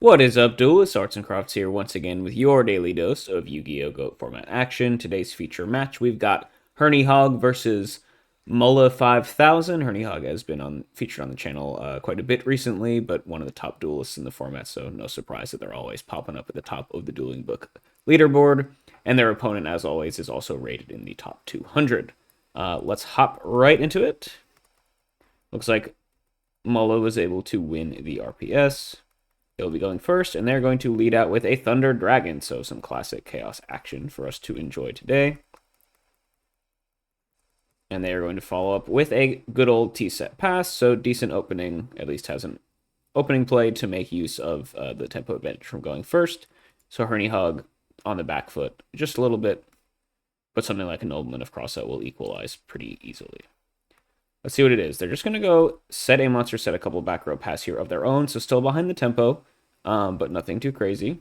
What is up, duelists? Arts and Crafts here once again with your daily dose of Yu-Gi-Oh! Goat Format action. Today's feature match, we've got Hernyhog versus Mullah 5000. Hernyhog has been featured on the channel quite a bit recently, but one of the top duelists in the format, so no surprise that they're always popping up at the top of the Dueling Book leaderboard. And their opponent, as always, is also rated in the top 200. Let's hop right into it. Looks like Mullah was able to win the RPS. They'll be going first, and they're going to lead out with a Thunder Dragon, so some classic Chaos action for us to enjoy today. And they are going to follow up with a good old T-set pass, so decent opening, at least has an opening play to make use of the tempo advantage from going first. So Hernyhog on the back foot just a little bit, but something like a Nobleman of Crossout will equalize pretty easily. Let's see what it is. They're just going to go set a monster, set a couple back row pass here of their own, so still behind the tempo, but nothing too crazy.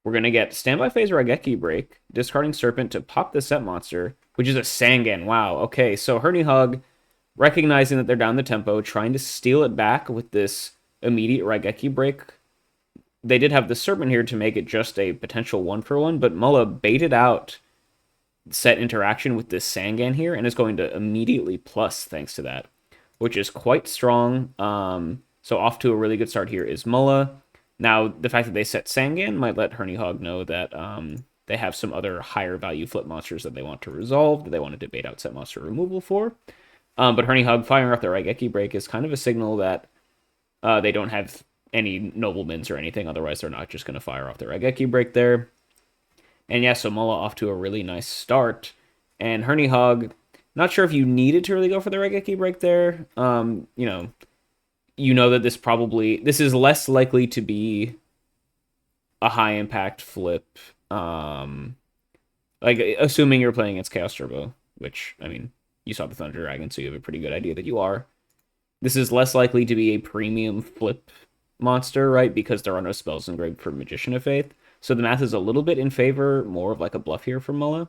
We're going to get Standby Phase Raigeki Break, discarding Serpent to pop the set monster, which is a Sangan. Wow, okay, so Hernyhog, recognizing that they're down the tempo, trying to steal it back with this immediate Raigeki Break. They did have the Serpent here to make it just a potential 1-for-1, but Mullah baited out set interaction with this Sangan here and is going to immediately plus thanks to that, which is quite strong. So off to a really good start here is Mullah. Now, the fact that they set Sangan might let Hernyhog know that they have some other higher value flip monsters that they want to resolve, that they want to debate out set monster removal for. But Hernyhog firing off the Raigeki Break is kind of a signal that they don't have any Noblemans or anything, otherwise they're not just going to fire off the Raigeki Break there. And yeah, so Mullah off to a really nice start. And Hernyhog, not sure if you needed to really go for the Raigeki Break there. You know that this is less likely to be a high impact flip. Like assuming you're playing against Chaos Turbo, which I mean, you saw the Thunder Dragon, so you have a pretty good idea that you are. This is less likely to be a premium flip monster, right? Because there are no spells engraved for Magician of Faith. So the math is a little bit in favor, more of like a bluff here for Mullah.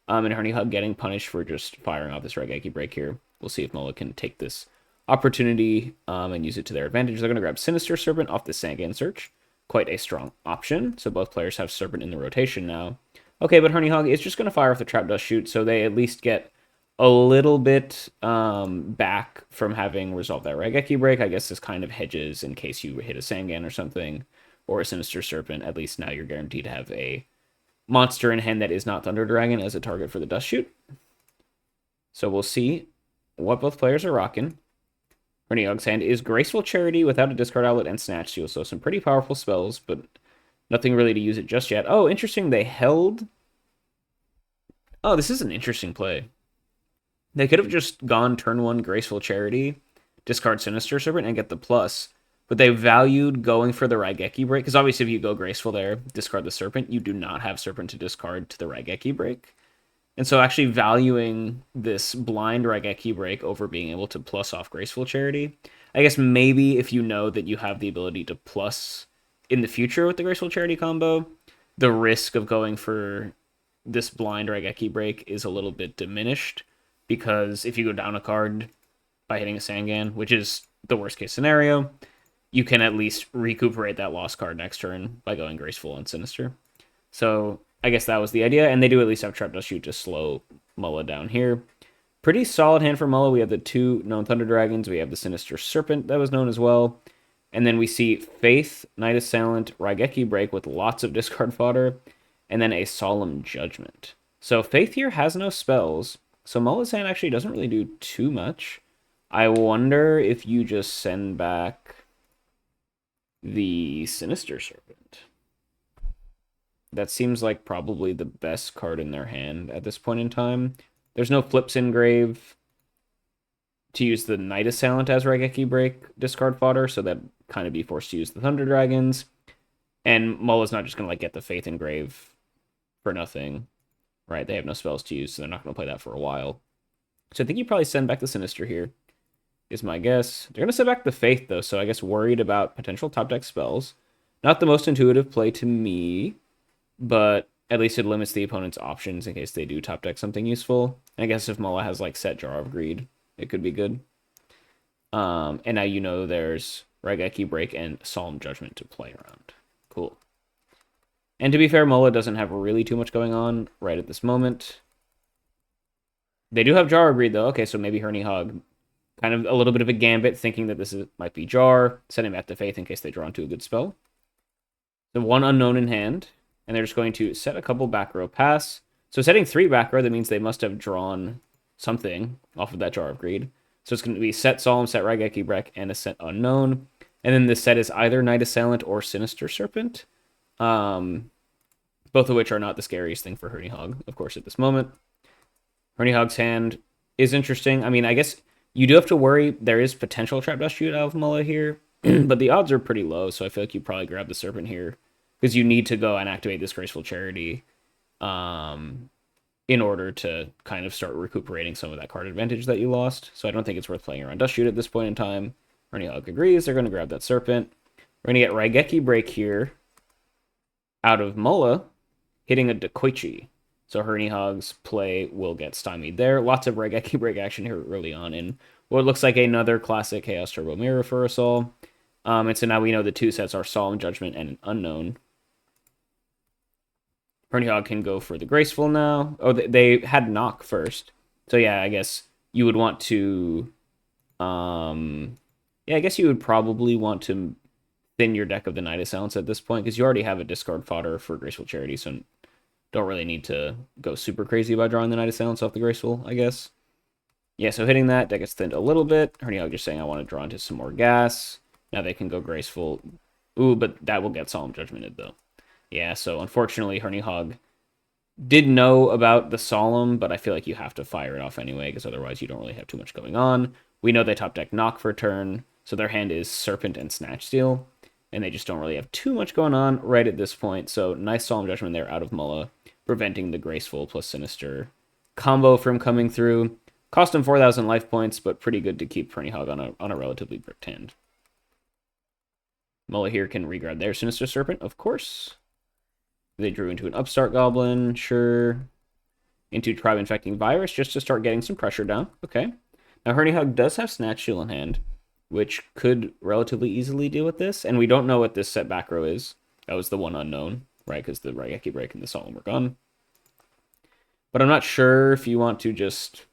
And Hernyhog getting punished for just firing off this Raigeki Break here. We'll see if Mullah can take this opportunity and use it to their advantage. They're going to grab Sinister Serpent off the Sangan Search. Quite a strong option. So both players have Serpent in the rotation now. Okay, but Hernyhog is just going to fire off the Trap Dust Shoot, so they at least get a little bit back from having resolved that Raigeki Break. I guess this kind of hedges in case you hit a Sangan or something, or a Sinister Serpent. At least now you're guaranteed to have a monster in hand that is not Thunder Dragon as a target for the Dust Shoot. So we'll see what both players are rocking. Hernyhog's hand is Graceful Charity without a discard outlet and Snatch Seal, so some pretty powerful spells, but nothing really to use it just yet. Oh, interesting, they held... Oh, this is an interesting play. They could have just gone turn 1 Graceful Charity, discard Sinister Serpent, and get the plus, but they valued going for the Raigeki Break, because obviously if you go Graceful there, discard the Serpent, you do not have Serpent to discard to the Raigeki Break. And so actually valuing this blind Raigeki Break over being able to plus off Graceful Charity, I guess maybe if you know that you have the ability to plus in the future with the Graceful Charity combo, the risk of going for this blind Raigeki Break is a little bit diminished, because if you go down a card by hitting a Sangan, which is the worst case scenario, you can at least recuperate that lost card next turn by going Graceful and Sinister. So I guess that was the idea, and they do at least have Trap Dust Shoot to slow Mullah down here. Pretty solid hand for Mullah. We have the 2 known Thunder Dragons. We have the Sinister Serpent that was known as well. And then we see Faith, Night Assailant, Raigeki Break with lots of discard fodder, and then a Solemn Judgment. So Faith here has no spells, so Mullah's hand actually doesn't really do too much. I wonder if you just send back the Sinister Serpent. That seems like probably the best card in their hand at this point in time. There's no flips engrave to use the Night Assailant as Raigeki Break discard fodder, so that kind of be forced to use the Thunder Dragons. And Mullah's not just going to like get the Faith engrave for nothing, right? They have no spells to use, so they're not going to play that for a while. So I think you probably send back the Sinister here, is my guess. They're going to send back the Faith, though, so I guess worried about potential top deck spells. Not the most intuitive play to me, but at least it limits the opponent's options in case they do top deck something useful. And I guess if Mullah has like set Jar of Greed, it could be good. And now you know there's Raigeki Break, and Solemn Judgment to play around. Cool. And to be fair, Mola doesn't have really too much going on right at this moment. They do have Jar of Greed, though. Okay, so maybe Hernyhog, kind of a little bit of a gambit, thinking that might be Jar, setting back to Faith in case they draw into a good spell. The one unknown in hand, and they're just going to set a couple back row pass. So setting 3 back row, that means they must have drawn something off of that Jar of Greed. So it's going to be set Solemn, set Raigeki Break, and a set unknown. And then this set is either Night Assailant or Sinister Serpent. Both of which are not the scariest thing for Hernyhog, of course, at this moment. Hernyhog's hand is interesting. I mean, I guess you do have to worry. There is potential Trap Dust Shoot out of Mulla here, but the odds are pretty low, so I feel like you probably grab the Serpent here because you need to go and activate this Graceful Charity in order to kind of start recuperating some of that card advantage that you lost. So I don't think it's worth playing around Dust Shoot at this point in time. Hernyhog agrees. They're going to grab that Serpent. We're going to get Raigeki Break here out of Mulla, hitting a Dakoichi. So Hernyhog's play will get stymied there. Lots of Raigeki Break action here early on in what looks like another classic Chaos Turbo Mirror for us all. And so now we know the 2 sets are Solemn Judgment and an Unknown. Hernyhog can go for the Graceful now. Oh, they had Knock first. So yeah, I guess you would want to... yeah, I guess you would probably want to thin your deck of the Night Assailants at this point, because you already have a discard fodder for Graceful Charity, so don't really need to go super crazy by drawing the Night Assailants off the Graceful, I guess. Yeah, so hitting that, deck gets thinned a little bit. Hernyhog just saying, I want to draw into some more gas. Now they can go Graceful. Ooh, but that will get Solemn Judgmented, though. Yeah, so unfortunately, Hernyhog did know about the Solemn, but I feel like you have to fire it off anyway, because otherwise you don't really have too much going on. We know they top deck Knock for turn, so their hand is Serpent and Snatch Steal, and they just don't really have too much going on right at this point. So nice Solemn Judgment there out of Mulla, preventing the Graceful plus Sinister combo from coming through. Cost him 4,000 life points, but pretty good to keep Hernyhog on a relatively bricked hand. Mulla here can regrab their Sinister Serpent, of course. They drew into an Upstart Goblin, sure. Into Tribe Infecting Virus, just to start getting some pressure down. Okay. Now Hernyhog does have Snatch Steal in hand, which could relatively easily deal with this. And we don't know what this set back row is. That was the one unknown, right? Because the Raigeki Break and the Solemn were gone. But I'm not sure if you want to just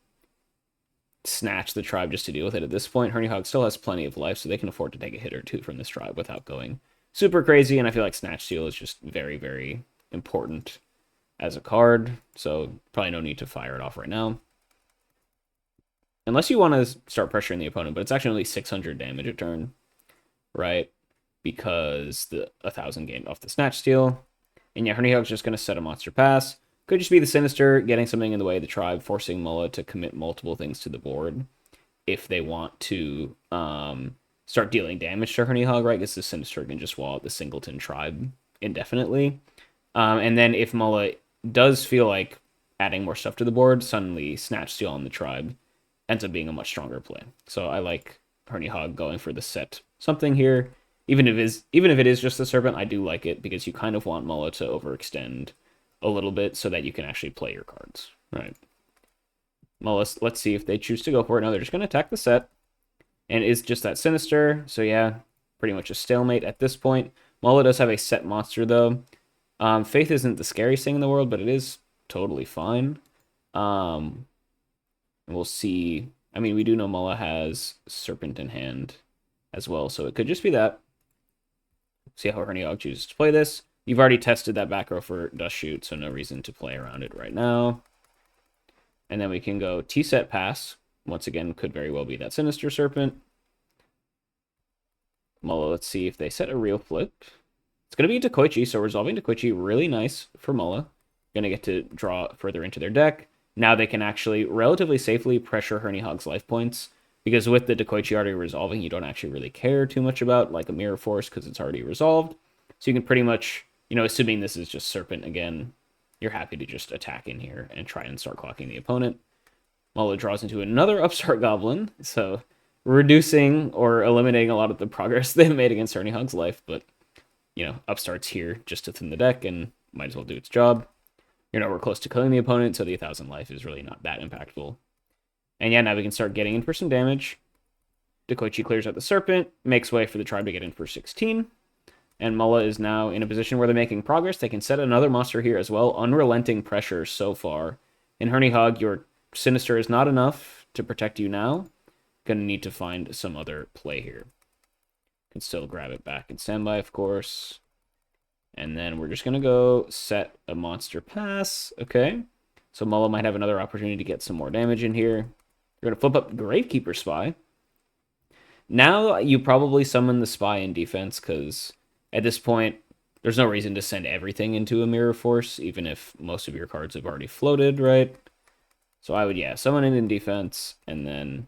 snatch the Tribe just to deal with it at this point. Hernyhog still has plenty of life, so they can afford to take a hit or two from this Tribe without going super crazy. And I feel like Snatch Steal is just very, very important as a card. So probably no need to fire it off right now. Unless you want to start pressuring the opponent, but it's actually only 600 damage a turn, right? Because the 1,000 gained off the Snatch Steal. And yeah, Hernyhog's just going to set a Monster Pass. Could just be the Sinister, getting something in the way of the Tribe, forcing Mulla to commit multiple things to the board if they want to start dealing damage to Hernyhog, right? Because the Sinister can just wall out the Singleton Tribe indefinitely. And then if Mulla does feel like adding more stuff to the board, suddenly Snatch Steal on the Tribe ends up being a much stronger play. So I like Hernyhog going for the set something here. Even if it is just the Serpent, I do like it because you kind of want Mulla to overextend a little bit so that you can actually play your cards. All right. Mulla, let's see if they choose to go for it. No, they're just going to attack the set. And it's just that Sinister. So yeah, pretty much a stalemate at this point. Mulla does have a set monster, though. Faith isn't the scariest thing in the world, but it is totally fine. And we'll see. I mean, we do know Mulla has Serpent in hand as well, so it could just be that. See how Hernyhog chooses to play this. You've already tested that back row for Dust Shoot, so no reason to play around it right now. And then we can go T-set pass. Once again, could very well be that Sinister Serpent. Mulla, let's see if they set a real flip. It's going to be Dakoichi, so resolving Dakoichi, really nice for Mulla. Going to get to draw further into their deck. Now they can actually relatively safely pressure Hernyhog's life points, because with the Dakoichi already resolving, you don't actually really care too much about like a Mirror Force because it's already resolved. So you can pretty much, assuming this is just Serpent again, you're happy to just attack in here and try and start clocking the opponent. Mulla draws into another Upstart Goblin, so reducing or eliminating a lot of the progress they've made against Hernyhog's life, but, Upstart's here just to thin the deck and might as well do its job. You're nowhere close to killing the opponent, so the 1,000 life is really not that impactful. And yeah, now we can start getting in for some damage. Dekoichi clears out the Serpent, makes way for the tribe to get in for 16. And Mullah is now in a position where they're making progress. They can set another monster here as well. Unrelenting pressure so far. In Hernyhog, your Sinister is not enough to protect you now. Gonna need to find some other play here. Can still grab it back in standby, of course. And then we're just gonna go set a monster pass. Okay. So Mullah might have another opportunity to get some more damage in here. You're gonna flip up Gravekeeper Spy. Now you probably summon the Spy in defense, because at this point, there's no reason to send everything into a Mirror Force, even if most of your cards have already floated, right? So I would, yeah, summon it in defense, and then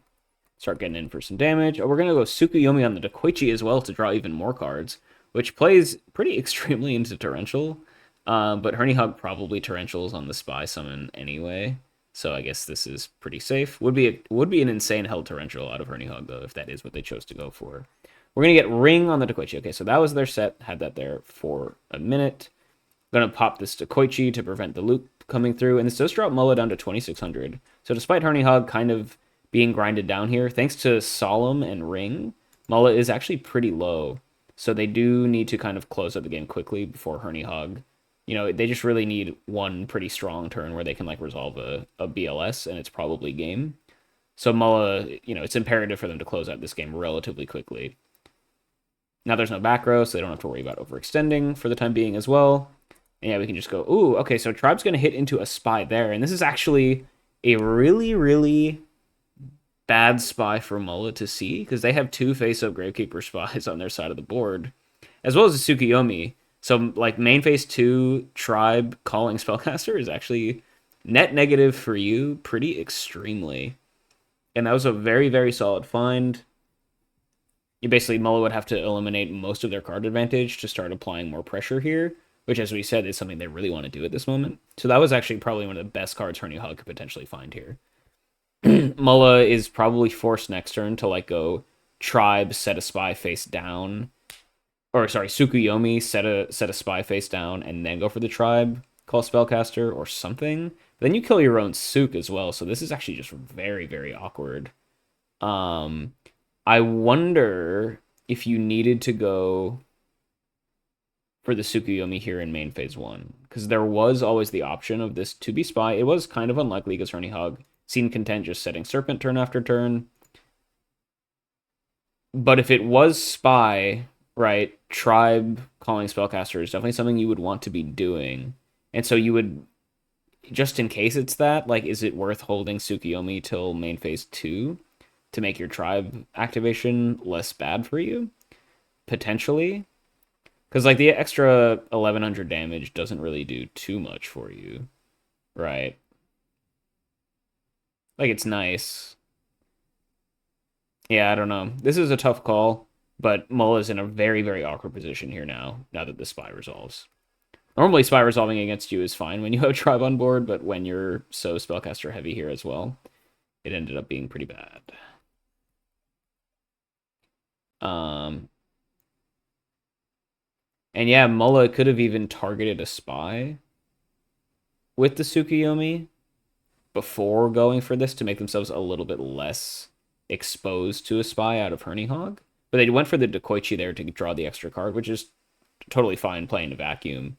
start getting in for some damage. Oh, we're going to go Tsukuyomi on the Dekoichi as well to draw even more cards, which plays pretty extremely into Torrential. But Hernyhog probably Torrentials on the Spy summon anyway. So I guess this is pretty safe. Would be an insane held Torrential out of Hernyhog, though, if that is what they chose to go for. We're going to get Ring on the Dekoichi. Okay, so that was their set. Had that there for a minute. Going to pop this Dekoichi to prevent the loop coming through. And this does drop Mullah down to 2,600. So despite Hernyhog kind of being grinded down here, thanks to Solemn and Ring, Mullah is actually pretty low. So they do need to kind of close out the game quickly before Hernyhog. You know, they just really need one pretty strong turn where they can, like, resolve a BLS, and it's probably game. So Mullah, you know, it's imperative for them to close out this game relatively quickly. Now there's no back row, so they don't have to worry about overextending for the time being as well. And yeah, we can just go, ooh, okay, so Tribe's going to hit into a Spy there. And this is actually a really, really bad Spy for Mullah to see, because they have two face-up Gravekeeper Spies on their side of the board, as well as a Tsukuyomi. So, like, main phase 2 Tribe calling Spellcaster is actually net negative for you pretty extremely. And that was a very, very solid find. You basically, Mullah would have to eliminate most of their card advantage to start applying more pressure here, which, as we said, is something they really want to do at this moment. So that was actually probably one of the best cards Hernyhog could potentially find here. Mullah is probably forced next turn to, like, go Tribe, set a Spy face down. Or, sorry, Tsukuyomi, set a Spy face down, and then go for the Tribe, call Spellcaster, or something. But then you kill your own Tsuk as well, so this is actually just very, very awkward. I wonder if you needed to go for the Tsukuyomi here in main phase 1, because there was always the option of this to be Spy. It was kind of unlikely because Hernyhog seemed content just setting Serpent turn after turn. But if it was Spy, right, Tribe calling Spellcaster is definitely something you would want to be doing. And so you would, just in case it's that, like, is it worth holding Tsukuyomi till main phase 2 to make your Tribe activation less bad for you? Potentially. Because, like, the extra 1,100 damage doesn't really do too much for you, right? Like, it's nice. Yeah, I don't know. This is a tough call, but Mullah's in a very, very awkward position here now that the Spy resolves. Normally, Spy resolving against you is fine when you have Tribe on board, but when you're so Spellcaster heavy here as well, it ended up being pretty bad. And yeah, Mullah could have even targeted a Spy with the Tsukuyomi before going for this to make themselves a little bit less exposed to a Spy out of Hernyhog. But they went for the Dekoichi there to draw the extra card, which is totally fine playing a vacuum.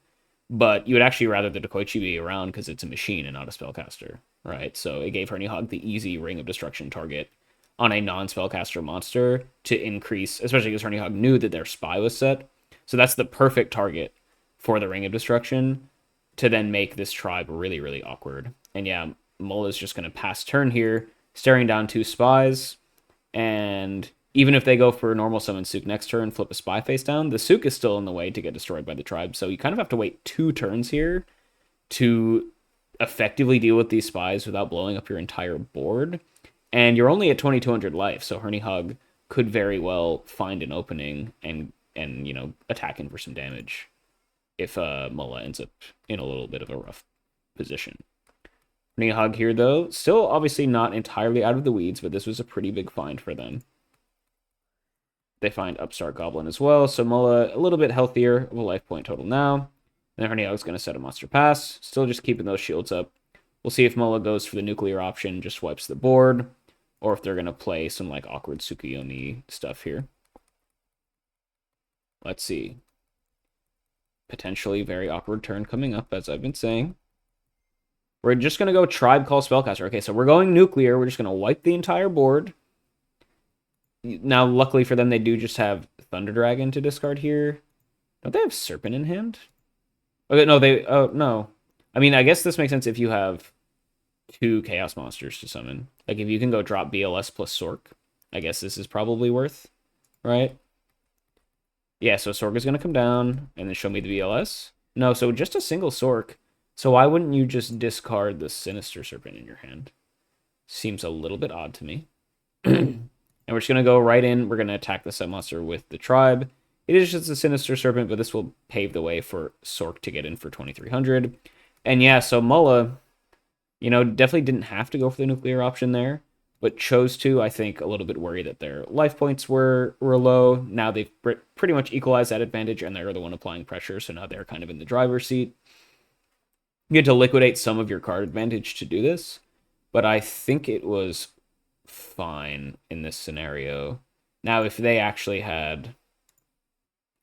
But you would actually rather the Dekoichi be around because it's a machine and not a Spellcaster, right? So it gave Hernyhog the easy Ring of Destruction target on a non-Spellcaster monster to increase, especially because Hernyhog knew that their Spy was set. So that's the perfect target for the Ring of Destruction to then make this Tribe really, really awkward. And yeah, Mullah's just going to pass turn here, staring down two Spies. And even if they go for a normal summon Tsuk next turn, flip a Spy face down, the Tsuk is still in the way to get destroyed by the Tribe. So you kind of have to wait 2 turns here to effectively deal with these Spies without blowing up your entire board. And you're only at 2,200 life, so Hernyhog could very well find an opening and you know, attack in for some damage if Mullah ends up in a little bit of a rough position. Hernyhog here, though, still obviously not entirely out of the weeds, but this was a pretty big find for them. They find Upstart Goblin as well, so Mullah a little bit healthier of a life point total now. And then Hernyhog's going to set a Monster Pass, still just keeping those shields up. We'll see if Mullah goes for the nuclear option, just wipes the board, or if they're going to play some like awkward Tsukuyomi stuff here. Let's see. Potentially very awkward turn coming up, as I've been saying. We're just going to go Tribe Call Spellcaster. Okay, so we're going nuclear. We're just going to wipe the entire board. Now, luckily for them, they do just have Thunder Dragon to discard here. Don't they have Serpent in hand? Okay, no, they... Oh, no. I mean, I guess this makes sense if you have 2 Chaos Monsters to summon. Like, if you can go drop BLS plus Sork, I guess this is probably worth, right? Yeah, so Sork is going to come down and then show me the BLS. No, so just a single Sork. So why wouldn't you just discard the Sinister Serpent in your hand? Seems a little bit odd to me. And we're just going to go right in. We're going to attack the sub-monster with the Tribe. It is just a Sinister Serpent, but this will pave the way for Sork to get in for 2,300. And yeah, so Mulla, you know, definitely didn't have to go for the nuclear option there, but chose to. I think a little bit worried that their life points were low. Now they've pretty much equalized that advantage, and they're the one applying pressure, so now they're kind of in the driver's seat. You had to liquidate some of your card advantage to do this, but I think it was fine in this scenario. Now, if they actually had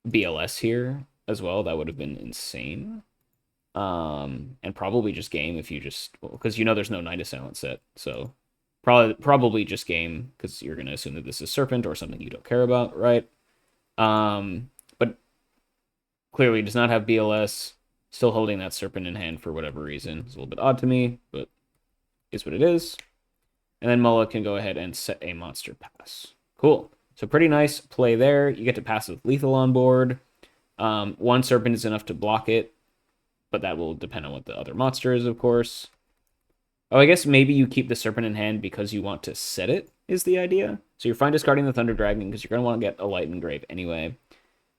BLS here as well, that would have been insane. And probably just game if you just... Because you know there's no Night Assailant set, so probably just game, because you're going to assume that this is Serpent or something you don't care about, right? But clearly does not have BLS. Still holding that Serpent in hand for whatever reason. It's a little bit odd to me, but is what it is. And then Mulla can go ahead and set a monster pass. Cool. So pretty nice play there. You get to pass with lethal on board. 1 Serpent is enough to block it, but that will depend on what the other monster is, of course. Oh, I guess maybe you keep the Serpent in hand because you want to set it, is the idea. So you're fine discarding the Thunder Dragon because you're going to want to get a Light Engrave anyway.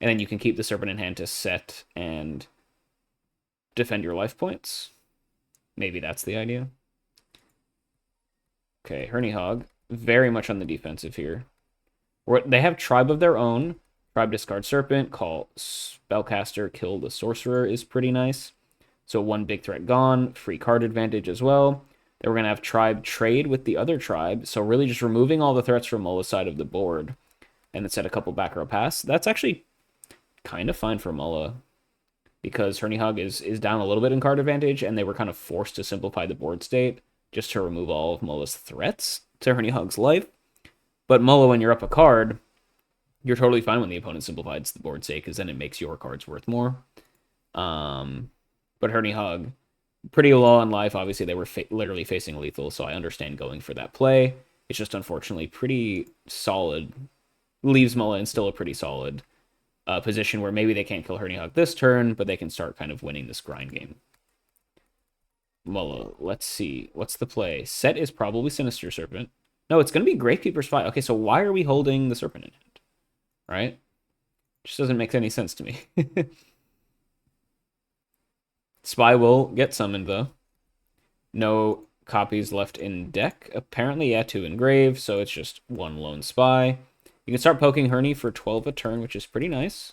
And then you can keep the Serpent in hand to set and defend your life points. Maybe that's the idea. Okay, Hernyhog, very much on the defensive here. They have Tribe of their own. Tribe discard Serpent, call Spellcaster, kill the Sorcerer is pretty nice. So 1 big threat gone, free card advantage as well. Then we're going to have Tribe trade with the other Tribe, so really just removing all the threats from Mulla's side of the board. And then set a couple back row pass. That's actually kind of fine for Mulla, because Hernyhog is down a little bit in card advantage, and they were kind of forced to simplify the board state just to remove all of Mulla's threats to Hernyhog's life. But Mulla, when you're up a card, you're totally fine when the opponent simplifies the board state, because then it makes your cards worth more. But Hernyhog, pretty low on life. Obviously, they were literally facing lethal, so I understand going for that play. It's just unfortunately pretty solid. Leaves Mulla in still a pretty solid position where maybe they can't kill Hernyhog this turn, but they can start kind of winning this grind game. Mulla, let's see. What's the play? Set is probably Sinister Serpent. No, it's going to be Gravekeeper's Spy. Okay, so why are we holding the Serpent in hand? Right? Just doesn't make any sense to me. Spy will get summoned, though. No copies left in deck. Apparently, yeah, 2 engrave, so it's just 1 lone Spy. You can start poking Herny for 12 a turn, which is pretty nice.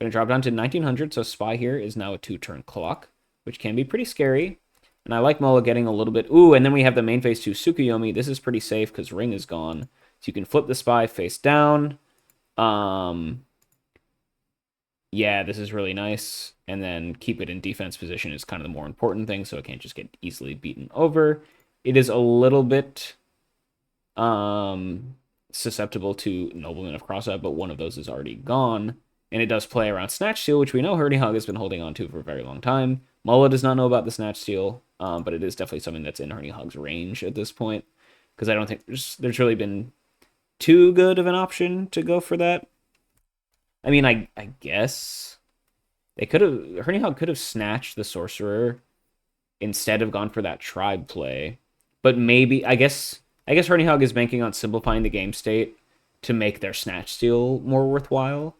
Going to drop down to 1900, so Spy here is now a 2-turn clock, which can be pretty scary. And I like Mulla getting a little bit... Ooh, and then we have the main phase 2 Tsukuyomi. This is pretty safe because Ring is gone. So you can flip the Spy face down. Yeah, this is really nice. And then keep it in defense position is kind of the more important thing, so it can't just get easily beaten over. It is a little bit susceptible to Nobleman of Crosseye, but one of those is already gone. And it does play around Snatch Steal, which we know Hernyhog has been holding on to for a very long time. Mulla does not know about the Snatch Steal, but it is definitely something that's in Hernyhog's range at this point, because I don't think there's really been too good of an option to go for that. I mean, I guess they could have... Hernyhog could have snatched the Sorcerer instead of gone for that Tribe play. But maybe... I guess Hernyhog is banking on simplifying the game state to make their Snatch Steal more worthwhile,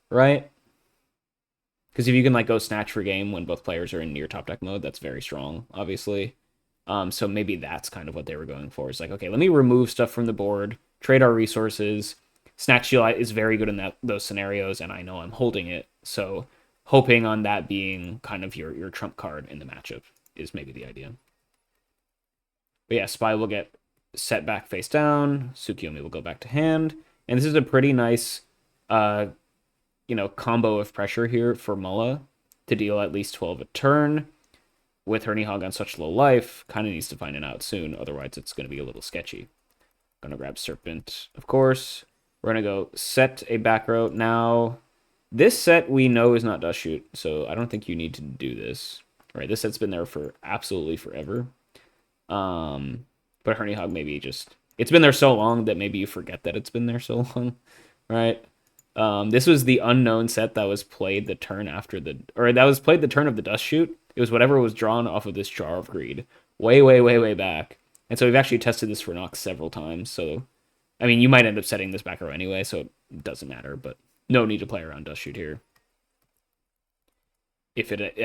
right? Because if you can like go Snatch for game when both players are in near top deck mode, that's very strong, obviously. So maybe that's kind of what they were going for. It's like, okay, let me remove stuff from the board, trade our resources. Snatch Steal is very good in those scenarios, and I know I'm holding it. So hoping on that being kind of your trump card in the matchup is maybe the idea. But yeah, Spy will get set back face down. Tsukiyomi will go back to hand. And this is a pretty nice, combo of pressure here for Mulla to deal at least 12 a turn. With Hernyhog on such low life, kind of needs to find an out soon. Otherwise, it's going to be a little sketchy. Gonna grab Serpent, of course. We're gonna go set a back row. Now, this set we know is not Dust Shoot, so I don't think you need to do this. All right, this set's been there for absolutely forever. But Hernyhog maybe just... It's been there so long that maybe you forget that it's been there so long, right? This was the unknown set that was played the turn after the... Or that was played the turn of the Dust Shoot. It was whatever was drawn off of this Jar of Greed. Way, way, way, way back. And so we've actually tested this for Nox several times. So, I mean, you might end up setting this back row anyway, so it doesn't matter. But no need to play around Dust Shoot here. If it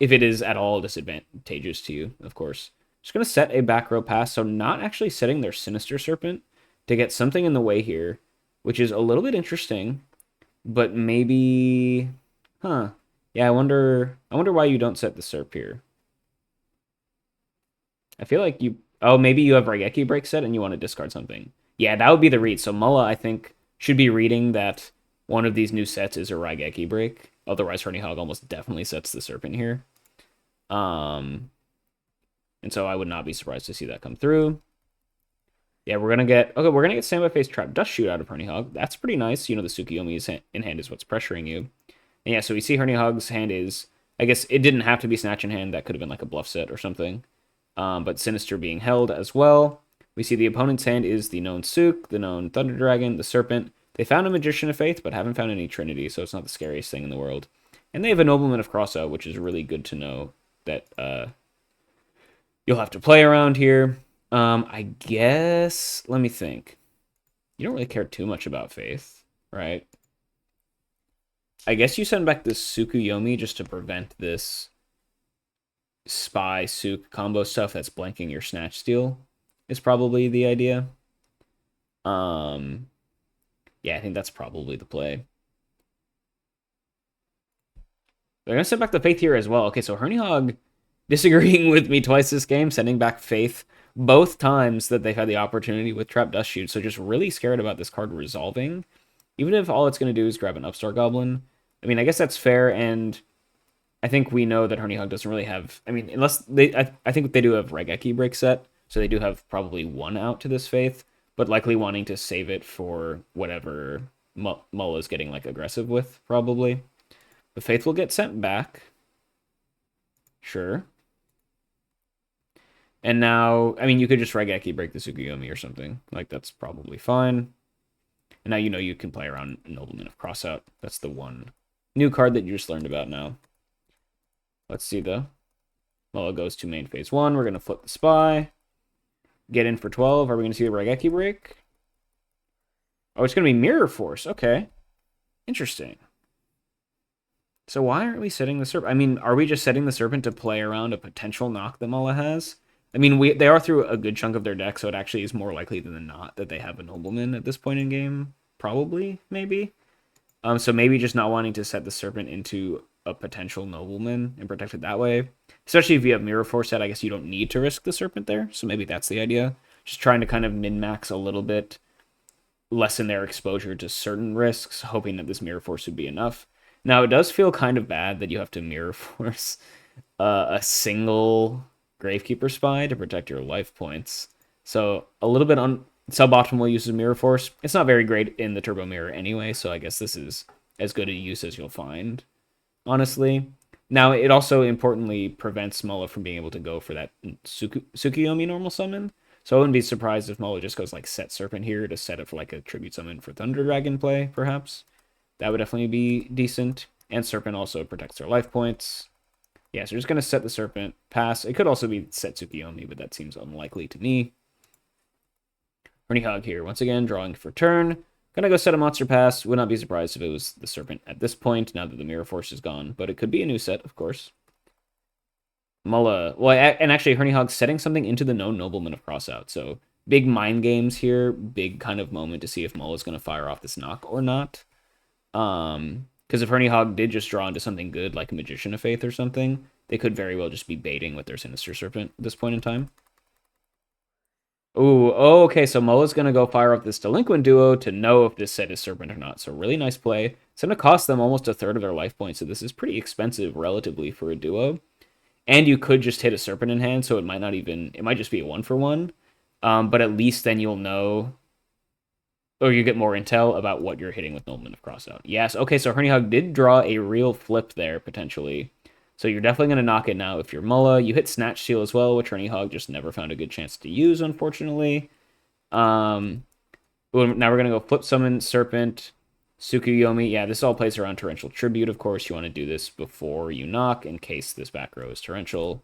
is at all disadvantageous to you, of course. Just going to set a back row pass. So not actually setting their Sinister Serpent to get something in the way here, which is a little bit interesting. But maybe... Huh. Yeah, I wonder why you don't set the Serp here. I feel like you... Oh, maybe you have Raigeki break set and you want to discard something. Yeah, that would be the read. So Mulla, I think, should be reading that one of these new sets is a Raigeki break. Otherwise, Hernyhog almost definitely sets the Serpent here. And so I would not be surprised to see that come through. Yeah, we're gonna get Standby Face Trap Dust Shoot out of Hernyhog. That's pretty nice. You know, the Tsukiyomi in hand is what's pressuring you. And yeah, so we see Hernyhog's hand is... I guess it didn't have to be Snatch in hand. That could have been like a bluff set or something. But Sinister being held as well. We see the opponent's hand is the known Suk, the known Thunder Dragon, the Serpent. They found a Magician of Faith, but haven't found any Trinity, so it's not the scariest thing in the world. And they have a Nobleman of Crossout, which is really good to know that you'll have to play around here. I guess... Let me think. You don't really care too much about Faith, right? I guess you send back this Tsukuyomi just to prevent this Spy Suk combo stuff that's blanking your Snatch Steal is probably the idea. Yeah, I think that's probably the play. They're gonna send back the Faith here as well. Okay, so Hernyhog disagreeing with me twice this game, sending back Faith both times that they've had the opportunity with Trap Dust Shoot. So just really scared about this card resolving. Even if all it's gonna do is grab an Upstart Goblin. I mean, I guess that's fair, and I think we know that Hernyhog doesn't really have... I mean, unless they... I think they do have Raigeki break set, so they do have probably one out to this Faith, but likely wanting to save it for whatever Mulla is getting like aggressive with, probably. The Faith will get sent back. Sure. And now, I mean, you could just Raigeki break the Tsukuyomi or something. Like, that's probably fine. And now you know you can play around Nobleman of Crossout. That's the one new card that you just learned about now. Let's see, though. Mulla goes to main phase 1. We're going to flip the Spy. Get in for 12. Are we going to see the Raigeki break? Oh, it's going to be Mirror Force. Okay. Interesting. So why aren't we setting the Serpent? I mean, are we just setting the Serpent to play around a potential knock that Mulla has? I mean, they are through a good chunk of their deck, so it actually is more likely than not that they have a Nobleman at this point in game. Probably, maybe. So maybe just not wanting to set the Serpent into a potential Nobleman and protect it that way. Especially if you have Mirror Force set, I guess you don't need to risk the Serpent there. So maybe that's the idea. Just trying to kind of min-max a little bit, lessen their exposure to certain risks, hoping that this Mirror Force would be enough. Now, it does feel kind of bad that you have to Mirror Force a single Gravekeeper Spy to protect your life points. So a little bit suboptimal use of Mirror Force. It's not very great in the Turbo Mirror anyway, so I guess this is as good a use as you'll find, honestly. Now, it also importantly prevents Mulla from being able to go for that Tsukuyomi normal summon. So I wouldn't be surprised if Mulla just goes like set Serpent here to set it for like a tribute summon for Thunder Dragon play, perhaps. That would definitely be decent. And Serpent also protects their life points. Yeah, so we're just going to set the Serpent, pass. It could also be set Tsukuyomi, but that seems unlikely to me. Hernyhog here, once again, drawing for turn. Gonna go set a monster pass. Would not be surprised if it was the Serpent at this point, now that the Mirror Force is gone. But it could be a new set, of course. Mulla, well, and actually Hernyhog setting something into the known Nobleman of Crossout. So big mind games here, big kind of moment to see if Mulla's going to fire off this knock or not. Because if Hernyhog did just draw into something good, like a Magician of Faith or something, they could very well just be baiting with their Sinister Serpent at this point in time. Ooh, oh, okay, so Mola's gonna go fire up this Delinquent Duo to know if this set is Serpent or not. So really nice play. It's gonna cost them almost a third of their life points, so this is pretty expensive relatively for a duo. And you could just hit a Serpent in hand, so it might not even, it might just be a 1-for-1. But at least then you'll know, or you get more intel about what you're hitting with Nobleman of Crossout. Yes, okay, so Hernyhog did draw a real flip there, potentially. So you're definitely going to knock it now if you're Mulla. You hit Snatch Seal as well, which Hernyhog just never found a good chance to use, unfortunately. Um, now we're going to go Flip Summon, Serpent, Tsukuyomi. Yeah, this all plays around Torrential Tribute, of course. You want to do this before you knock, in case this back row is Torrential.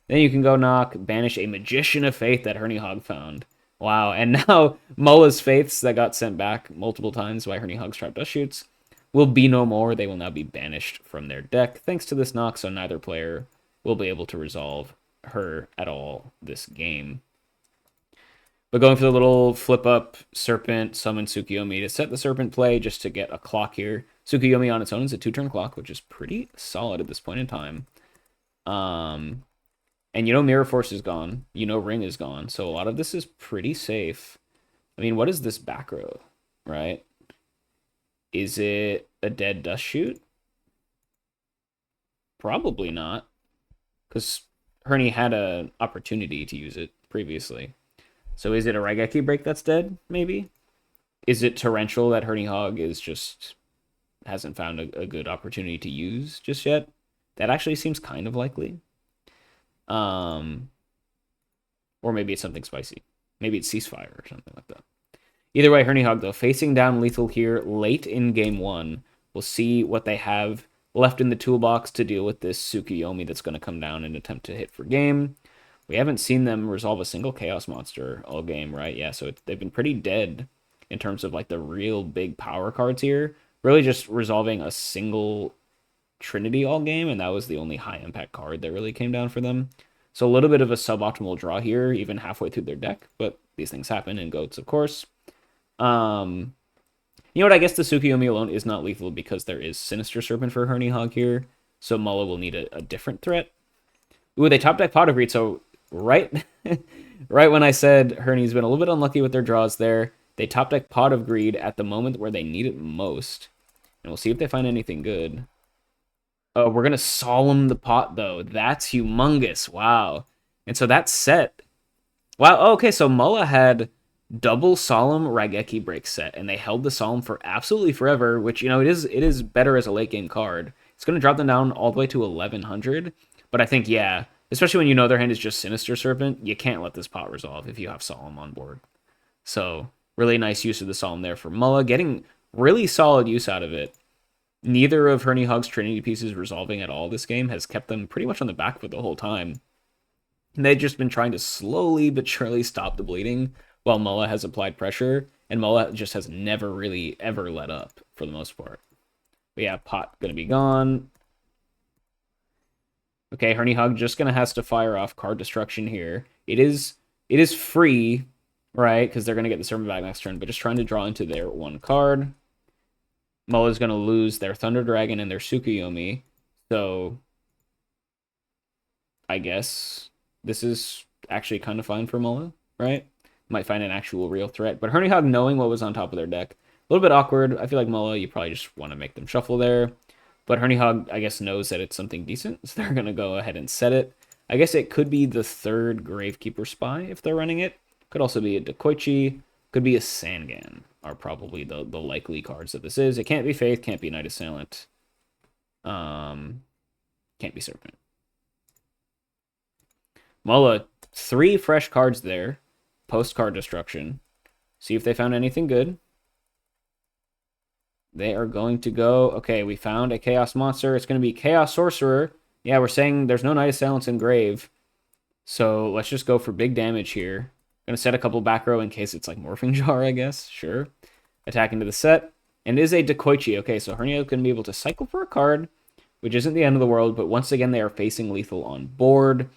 Then you can go knock, banish a Magician of Faith that Hernyhog found. Wow, and now Mulla's Faiths that got sent back multiple times by Hernyhog's Trap Dust Shoots will be no more. They will now be banished from their deck thanks to this knock, so neither player will be able to resolve her at all this game. But going for the little flip up Serpent, summon Tsukuyomi to set the Serpent play just to get a clock here. Tsukuyomi on its own is a 2-turn clock, which is pretty solid at this point in time. And you know Mirror Force is gone. You know Ring is gone. So a lot of this is pretty safe. I mean, what is this back row, right? Is it a dead Dust Shoot? Probably not. Because Herny had an opportunity to use it previously. So is it a Raigeki Break that's dead, maybe? Is it Torrential that Hernyhog is just hasn't found a good opportunity to use just yet? That actually seems kind of likely. Or maybe it's something spicy. Maybe it's Ceasefire or something like that. Either way, Hernyhog, though, facing down lethal here late in game 1. We'll see what they have left in the toolbox to deal with this Tsukuyomi that's going to come down and attempt to hit for game. We haven't seen them resolve a single Chaos Monster all game, right? Yeah, so they've been pretty dead in terms of like the real big power cards here. Really just resolving a single Trinity all game, and that was the only high impact card that really came down for them. So a little bit of a suboptimal draw here, even halfway through their deck, but these things happen in goats, of course. You know what? I guess the Tsukuyomi alone is not lethal because there is Sinister Serpent for Hernyhog here, so Mulla will need a different threat. Ooh, they top deck Pot of Greed, so right, right when I said Herny's been a little bit unlucky with their draws there, they top deck Pot of Greed at the moment where they need it most, and we'll see if they find anything good. Oh, we're gonna Solemn the Pot though. That's humongous. Wow. And so that's set. Wow. Oh, okay, so Mulla had double Solemn Raigeki Break set, and they held the Solemn for absolutely forever, which, you know, it is better as a late game card. It's gonna drop them down all the way to 1100. But I think, yeah, especially when you know their hand is just Sinister Serpent, you can't let this pot resolve if you have Solemn on board. So really nice use of the Solemn there for Mulla, getting really solid use out of it. Neither of Hernyhog's Trinity pieces resolving at all this game has kept them pretty much on the back foot the whole time. And they've just been trying to slowly but surely stop the bleeding while Mulla has applied pressure, and Mulla just has never really ever let up for the most part. But yeah, pot gonna be gone. Okay, Hernyhog just gonna has to fire off card destruction here. It is free, right? Because they're gonna get the Serpent back next turn, but just trying to draw into their one card. Mulla's going to lose their Thunder Dragon and their Tsukuyomi. So I guess this is actually kind of fine for Mulla, right? Might find an actual real threat. But Hernyhog knowing what was on top of their deck, a little bit awkward. I feel like Mulla, you probably just want to make them shuffle there. But Hernyhog, I guess, knows that it's something decent, so they're going to go ahead and set it. I guess it could be the third Gravekeeper Spy if they're running it. Could also be a Dekoichi. Could be a Sangan, are probably the likely cards that this is. It can't be Faith, can't be Knight Assailant. Can't be Serpent. Mulla, 3 fresh cards there. Post-card destruction. See if they found anything good. They are going to go... Okay, we found a Chaos Monster. It's going to be Chaos Sorcerer. Yeah, we're saying there's no Knight Assailants in Grave. So let's just go for big damage here. Gonna set a couple back row in case it's like Morphing Jar, I guess. Sure. Attack into the set. And it is a Dekoichi. Okay, so Hernyhog can be able to cycle for a card, which isn't the end of the world, but once again, they are facing lethal on board.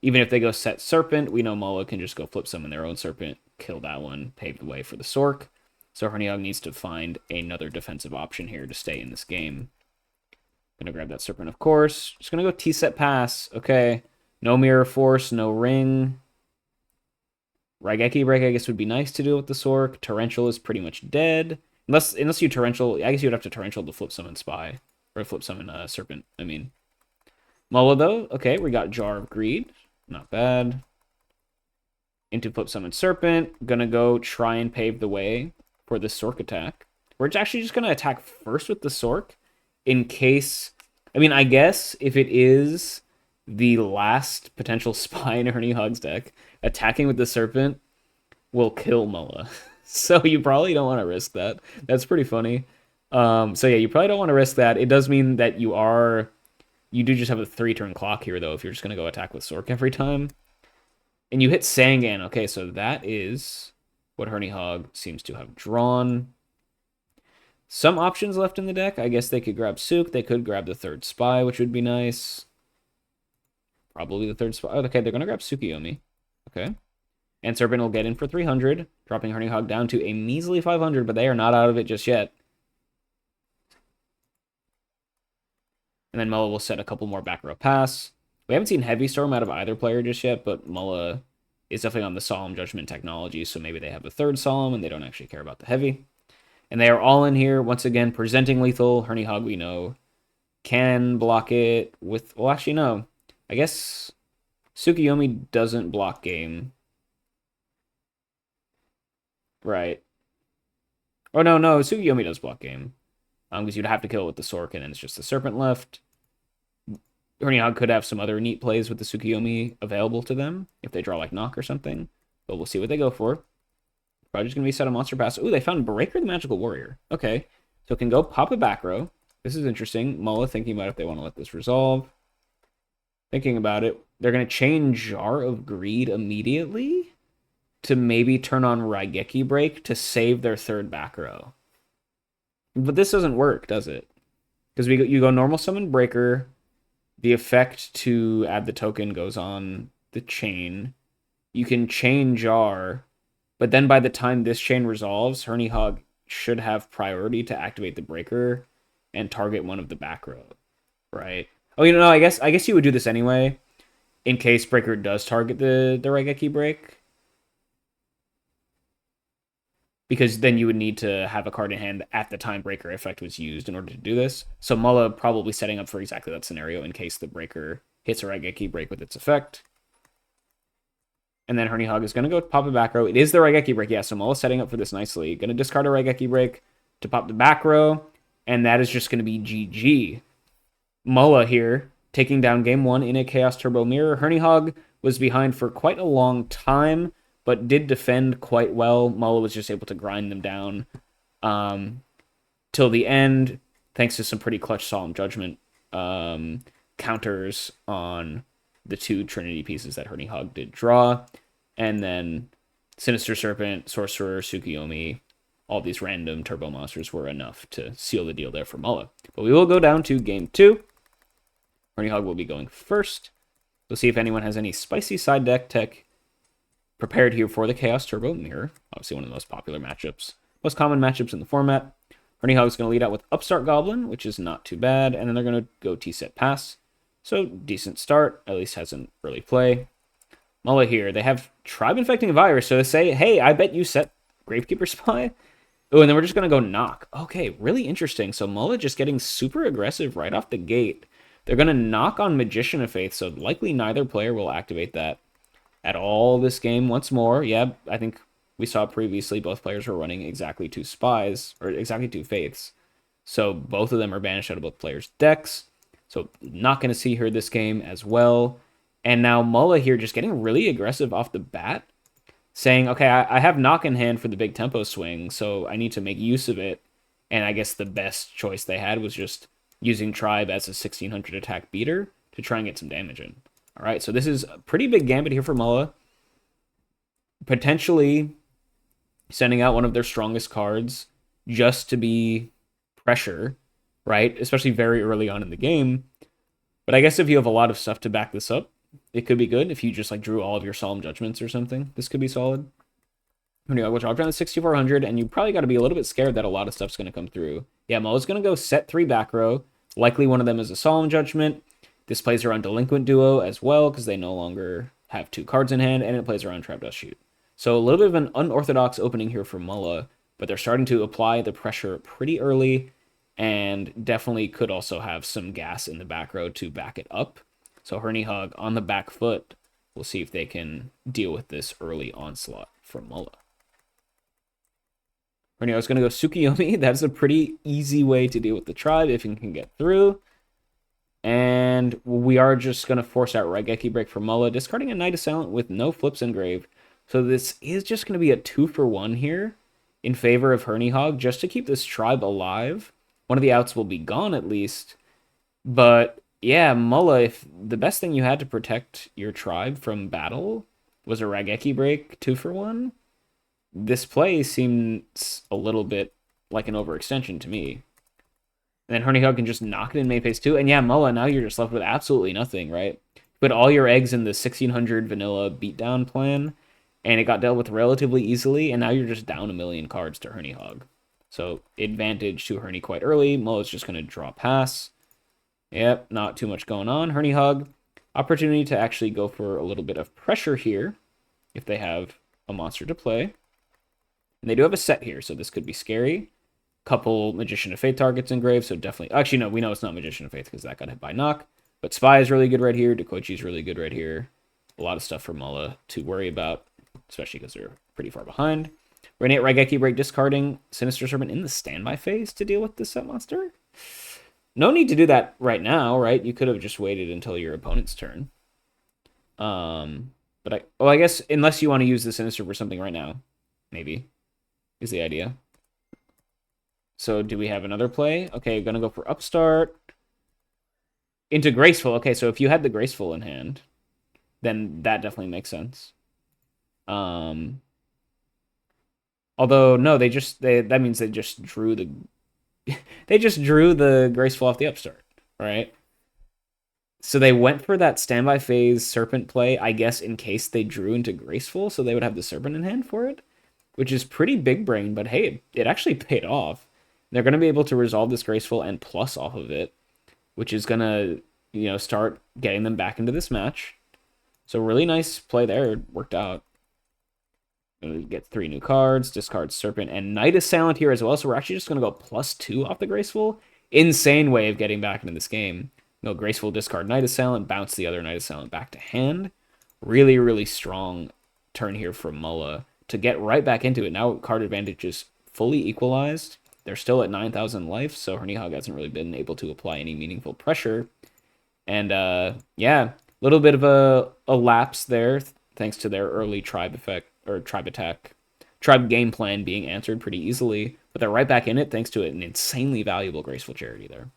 Even if they go set Serpent, we know Mulla can just go flip summon their own Serpent, kill that one, pave the way for the Sork. So Hernyhog needs to find another defensive option here to stay in this game. Gonna grab that Serpent, of course. Just gonna go T-set pass. Okay. No Mirror Force, no Ring. Raigeki Break, I guess, would be nice to do with the Sork. Torrential is pretty much dead. Unless you Torrential, I guess you would have to Torrential to flip summon Spy. Or flip summon Serpent, I mean. Mulla, though, okay, we got Jar of Greed. Not bad. Into flip summon Serpent. Gonna go try and pave the way for the Sork attack. We're actually just gonna attack first with the Sork in case... I mean, I guess if it is the last potential Spy in Hernyhog's deck, attacking with the Serpent will kill Mulla. So you probably don't want to risk that. That's pretty funny. So yeah, you probably don't want to risk that. It does mean that you do just have a 3-turn clock here, though, if you're just going to go attack with Sork every time. And you hit Sangan. Okay, so that is what Hernyhog seems to have drawn. Some options left in the deck. I guess they could grab Sook. They could grab the 3rd Spy, which would be nice. Probably the 3rd Spy. Oh, okay, they're going to grab Tsukiyomi. Okay. And Serpent will get in for 300, dropping Hernyhog down to a measly 500, but they are not out of it just yet. And then Mulla will set a couple more back row pass. We haven't seen Heavy Storm out of either player just yet, but Mulla is definitely on the Solemn Judgment technology, so maybe they have a 3rd Solemn and they don't actually care about the Heavy. And they are all in here, once again, presenting lethal. Hernyhog, we know, can block it with... Well, actually, no. I guess Tsukiyomi doesn't block game. Right. Oh, no, Tsukiyomi does block game. Because you'd have to kill it with the Sork, and then it's just the Serpent left. Hernyhog could have some other neat plays with the Tsukiyomi available to them, if they draw, like, Knock or something. But we'll see what they go for. Probably just going to be set a monster pass. Ooh, they found Breaker the Magical Warrior. Okay. So it can go pop a back row. This is interesting. Mulla thinking about if they want to let this resolve. Thinking about it. They're going to chain Jar of Greed immediately to maybe turn on Raigeki Break to save their 3rd back row. But this doesn't work, does it? Because you go normal summon Breaker. The effect to add the token goes on the chain. You can chain Jar, but then by the time this chain resolves, Hernyhog should have priority to activate the Breaker and target one of the back row, right? Oh, no, I guess you would do this anyway, in case Breaker does target the Raigeki Break. Because then you would need to have a card in hand at the time Breaker effect was used in order to do this. So Mulla probably setting up for exactly that scenario in case the Breaker hits a Raigeki Break with its effect. And then Hernyhog is going to go pop a back row. It is the Raigeki Break, yeah, so Mulla setting up for this nicely. Going to discard a Raigeki Break to pop the back row, and that is just going to be GG. Mulla here, taking down game 1 in a Chaos Turbo Mirror. Hernyhog was behind for quite a long time, but did defend quite well. Mulla was just able to grind them down till the end, thanks to some pretty clutch Solemn Judgment counters on the 2 Trinity pieces that Hernyhog did draw. And then Sinister Serpent, Sorcerer, Tsukiyomi, all these random turbo monsters were enough to seal the deal there for Mulla. But we will go down to game 2. Hernyhog will be going first. We'll see if anyone has any spicy side deck tech prepared here for the Chaos Turbo Mirror. Obviously one of the most popular matchups. Most common matchups in the format. Hernyhog's going to lead out with Upstart Goblin, which is not too bad. And then they're going to go T-Set Pass. So decent start. At least has an early play. Mulla here. They have Tribe Infecting Virus. So they say, hey, I bet you set Gravekeeper Spy. Oh, and then we're just going to go Knock. Okay, really interesting. So Mulla just getting super aggressive right off the gate. They're going to knock on Magician of Faith. So likely neither player will activate that at all this game once more. Yeah, I think we saw previously both players were running exactly 2 Spies, or exactly 2 Faiths. So both of them are banished out of both players' decks. So not going to see her this game as well. And now Mulla here just getting really aggressive off the bat, saying, okay, I have Knock in hand for the big tempo swing, so I need to make use of it. And I guess the best choice they had was just using Tribe as a 1600 attack beater to try and get some damage in. All right, so this is a pretty big gambit here for Mulla. Potentially sending out one of their strongest cards just to be pressure, right? Especially very early on in the game. But I guess if you have a lot of stuff to back this up, it could be good. If you just like drew all of your Solemn Judgments or something, this could be solid. Anyway, we'll drop down to 6,400, and you probably got to be a little bit scared that a lot of stuff's going to come through. Yeah, Mulla's going to go set 3 back row. Likely one of them is a Solemn Judgment. This plays around Delinquent Duo as well, because they no longer have 2 cards in hand, and it plays around Trap Dust Shoot. So a little bit of an unorthodox opening here for Mulla, but they're starting to apply the pressure pretty early and definitely could also have some gas in the back row to back it up. So Hernyhog on the back foot. We'll see if they can deal with this early onslaught from Mulla. Hernyhog's going to go Tsukiyomi. That's a pretty easy way to deal with the tribe if he can get through. And we are just going to force out Raigeki Break for Mulla, discarding a Knight Assailant with no flips engraved. So this is just going to be a 2-for-1 here in favor of Hernyhog, just to keep this tribe alive. One of the outs will be gone at least. But yeah, Mulla, if the best thing you had to protect your tribe from battle was a Raigeki Break 2-for-1, this play seems a little bit like an overextension to me. And then Hernyhog can just knock it in main phase 2. And yeah, Mulla, now you're just left with absolutely nothing, right? Put all your eggs in the 1600 vanilla beatdown plan, and it got dealt with relatively easily, and now you're just down a million cards to Hernyhog. So advantage to Herny quite early. Mulla's just going to draw pass. Yep, not too much going on. Hernyhog, opportunity to actually go for a little bit of pressure here if they have a monster to play. And they do have a set here, so this could be scary. Couple Magician of Faith targets engraved, so definitely... Actually, no, we know it's not Magician of Faith because that got hit by knock. But Spy is really good right here. Dekoichi is really good right here. A lot of stuff for Mulla to worry about, especially because they're pretty far behind. We're going to hit Raigeki Break, discarding Sinister Serpent in the standby phase to deal with this set monster. No need to do that right now, right? You could have just waited until your opponent's turn. But I guess unless you want to use the Sinister for something right now, maybe, is the idea. So do we have another play? Okay, gonna go for Upstart. Into Graceful. Okay, so if you had the Graceful in hand, then that definitely makes sense. Although, no, that means they just drew the... they just drew the Graceful off the Upstart, right? So they went for that standby phase Serpent play, I guess, in case they drew into Graceful, so they would have the Serpent in hand for it, which is pretty big brain, but hey, it actually paid off. They're going to be able to resolve this Graceful and plus off of it, which is going to, start getting them back into this match. So really nice play there. It worked out. Get 3 new cards, discard Serpent and Knight Assailant here as well. So we're actually just going to go +2 off the Graceful. Insane way of getting back into this game. No, Graceful, discard Knight Assailant, bounce the other Knight Assailant back to hand. Really, really strong turn here for Mulla to get right back into it. Now card advantage is fully equalized. They're still at 9,000 life, so Hernyhog hasn't really been able to apply any meaningful pressure. And, yeah, a little bit of a lapse there, thanks to their early tribe effect, or tribe attack, tribe game plan being answered pretty easily. But they're right back in it, thanks to an insanely valuable Graceful Charity there.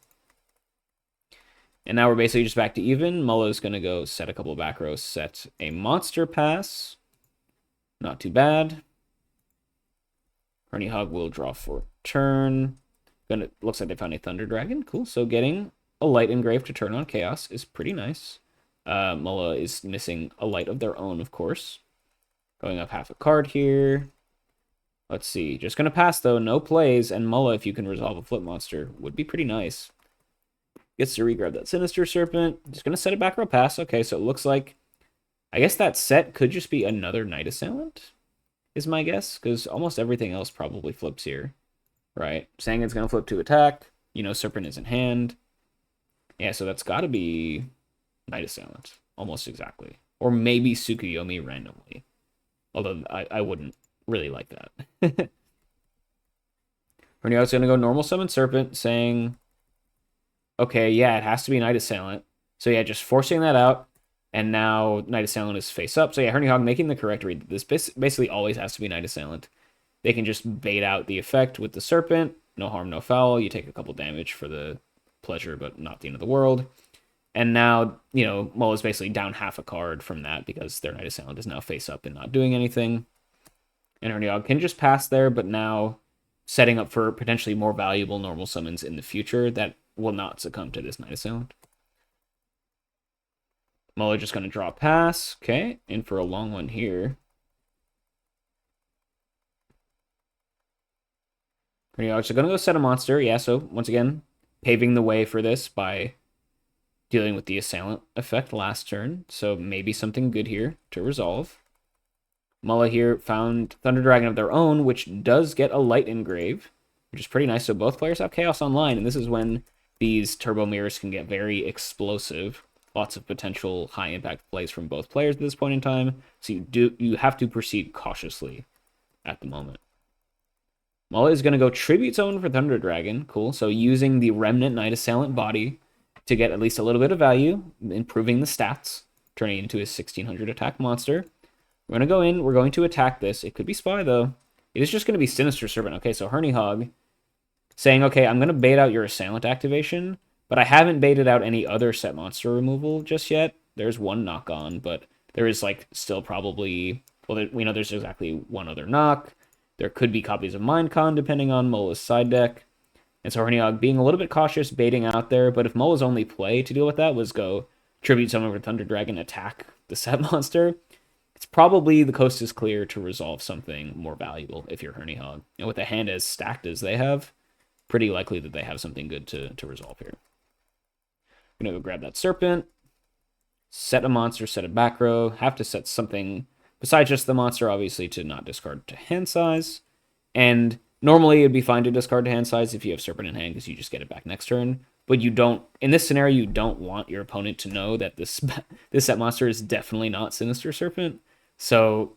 And now we're basically just back to even. Mulla's going to go set a couple of back rows, set a monster pass. Not too bad. Hernyhog will draw for turn. Looks like they found a Thunder Dragon. Cool. So getting a light engraved to turn on Chaos is pretty nice. Mulla is missing a light of their own, of course. Going up half a card here. Let's see. Just going to pass, though. No plays. And Mulla, if you can resolve a flip monster, would be pretty nice. Gets to regrab that Sinister Serpent. Just going to set a back row pass. Okay, so it looks like... I guess that set could just be another Knight Assailant, is my guess, because almost everything else probably flips here, right? Sangen's going to flip to attack. Serpent is in hand. Yeah, so that's got to be Knight Assailant, almost exactly. Or maybe Tsukuyomi randomly. Although I wouldn't really like that. Hernyhog's going to go normal summon Serpent, saying, okay, yeah, it has to be Knight Assailant. So yeah, just forcing that out. And now Knight Assailant is face up. So yeah, Hernyhog making the correct read. This basically always has to be Knight Assailant. They can just bait out the effect with the Serpent. No harm, no foul. You take a couple damage for the pleasure, but not the end of the world. And now, Mulla's basically down half a card from that because their Knight Assailant is now face up and not doing anything. And Hernyhog can just pass there, but now setting up for potentially more valuable normal summons in the future that will not succumb to this Knight Assailant. Mulla just going to draw a pass. Okay, in for a long one here. Hernyhog's going to go set a monster. Yeah, so once again, paving the way for this by dealing with the Assailant effect last turn. So maybe something good here to resolve. Mullah here found Thunder Dragon of their own, which does get a light engrave, which is pretty nice. So both players have Chaos Online, and this is when these turbo mirrors can get very explosive. Lots of potential high impact plays from both players at this point in time. So you have to proceed cautiously at the moment. Mullah is going to go Tribute Zone for Thunder Dragon. Cool. So using the Remnant Knight Assailant body to get at least a little bit of value, improving the stats, turning into his 1600 attack monster. We're going to go in. We're going to attack this. It could be Spy, though. It is just going to be Sinister Serpent. Okay, so Hernyhog saying, okay, I'm going to bait out your Assailant activation, but I haven't baited out any other set monster removal just yet. There's one knock on, but there is, like, still probably... Well, we know there's exactly one other knock. There could be copies of Minecon, depending on Mullah's side deck. And so Hernyhog being a little bit cautious, baiting out there. But if Mullah's only play to deal with that was go Tribute Summon over Thunder Dragon, attack the set monster, it's probably the coast is clear to resolve something more valuable if you're Hernyhog. And with a hand as stacked as they have, pretty likely that they have something good to resolve here. I'm going to go grab that Serpent, set a monster, set a back row, have to set something... Besides just the monster, obviously, to not discard to hand size. And normally it'd be fine to discard to hand size if you have Serpent in hand because you just get it back next turn. But you don't, in this scenario, you don't want your opponent to know that this set monster is definitely not Sinister Serpent. So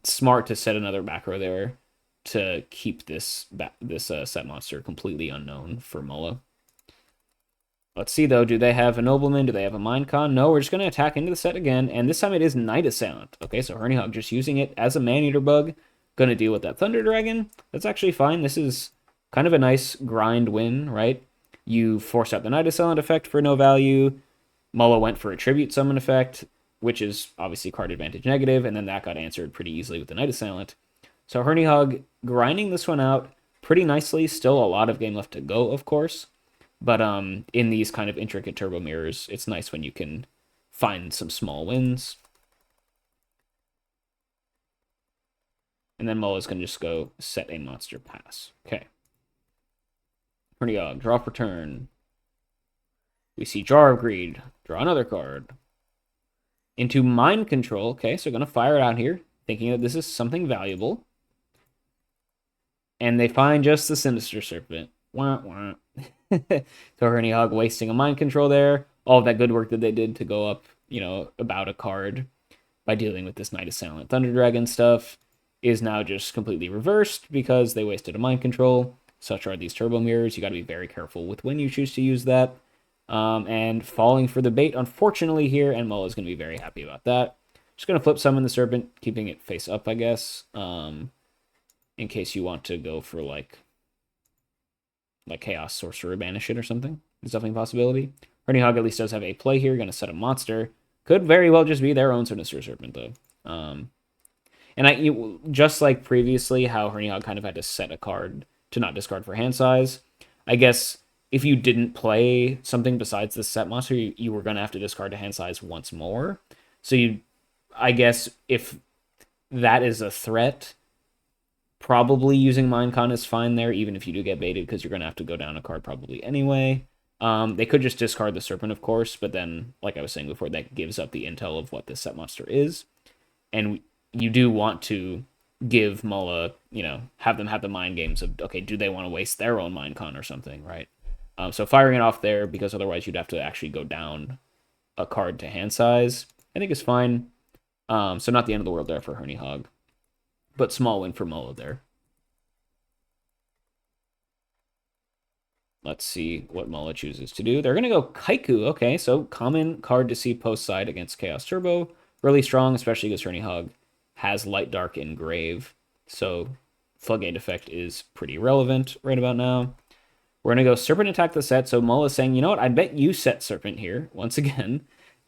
smart to set another back row there to keep this set monster completely unknown for Mullah. Let's see, though. Do they have a Nobleman? Do they have a Minecon? No, we're just going to attack into the set again, and this time it is Knight Assailant. Okay, so Hernyhog just using it as a Man-Eater bug. Going to deal with that Thunder Dragon. That's actually fine. This is kind of a nice grind win, right? You force out the Knight Assailant effect for no value. Mullah went for a Tribute Summon effect, which is obviously card advantage negative, and then that got answered pretty easily with the Knight Assailant. So Hernyhog grinding this one out pretty nicely. Still a lot of game left to go, of course. But in these kind of intricate turbo mirrors, it's nice when you can find some small wins. And then Mullah's going to just go set a monster pass. Okay. Hernyhog, draw for turn. We see Jar of Greed. Draw another card. Into Mind Control. Okay, so going to fire it out here, thinking that this is something valuable. And they find just the Sinister Serpent. Wah, wah. So Hernyhog wasting a Mind Control there. All of that good work that they did to go up, about a card by dealing with this Knight Assailant Thunder Dragon stuff is now just completely reversed because they wasted a Mind Control. Such are these turbo mirrors. You got to be very careful with when you choose to use that. And falling for the bait, unfortunately, here, and Mullah's going to be very happy about that. Just going to flip summon the Serpent, keeping it face up, I guess, in case you want to go for, like Chaos Sorcerer Banish it or something. It's definitely a possibility. Hernyhog at least does have a play here. Going to set a monster. Could very well just be their own Sinister Serpent, though. And just like previously, how Hernyhog kind of had to set a card to not discard for hand size, I guess if you didn't play something besides the set monster, you were going to have to discard to hand size once more. So I guess if that is a threat, probably using Minecon is fine there, even if you do get baited, because you're going to have to go down a card probably anyway. They could just discard the Serpent, of course, but then, like I was saying before, that gives up the intel of what this set monster is. And you do want to give Mullah, have them have the mind games of, okay, do they want to waste their own Minecon or something, right? So firing it off there, because otherwise you'd have to actually go down a card to hand size, I think is fine. So not the end of the world there for Hernyhog. But small win for Mullah there. Let's see what Mullah chooses to do. They're going to go Kaiku. Okay, so common card to see post side against Chaos Turbo. Really strong, especially because Hernyhog has Light Dark Engrave. So Floodgate effect is pretty relevant right about now. We're going to go Serpent attack the set. So Mullah's saying, you know what? I bet you set Serpent here once again.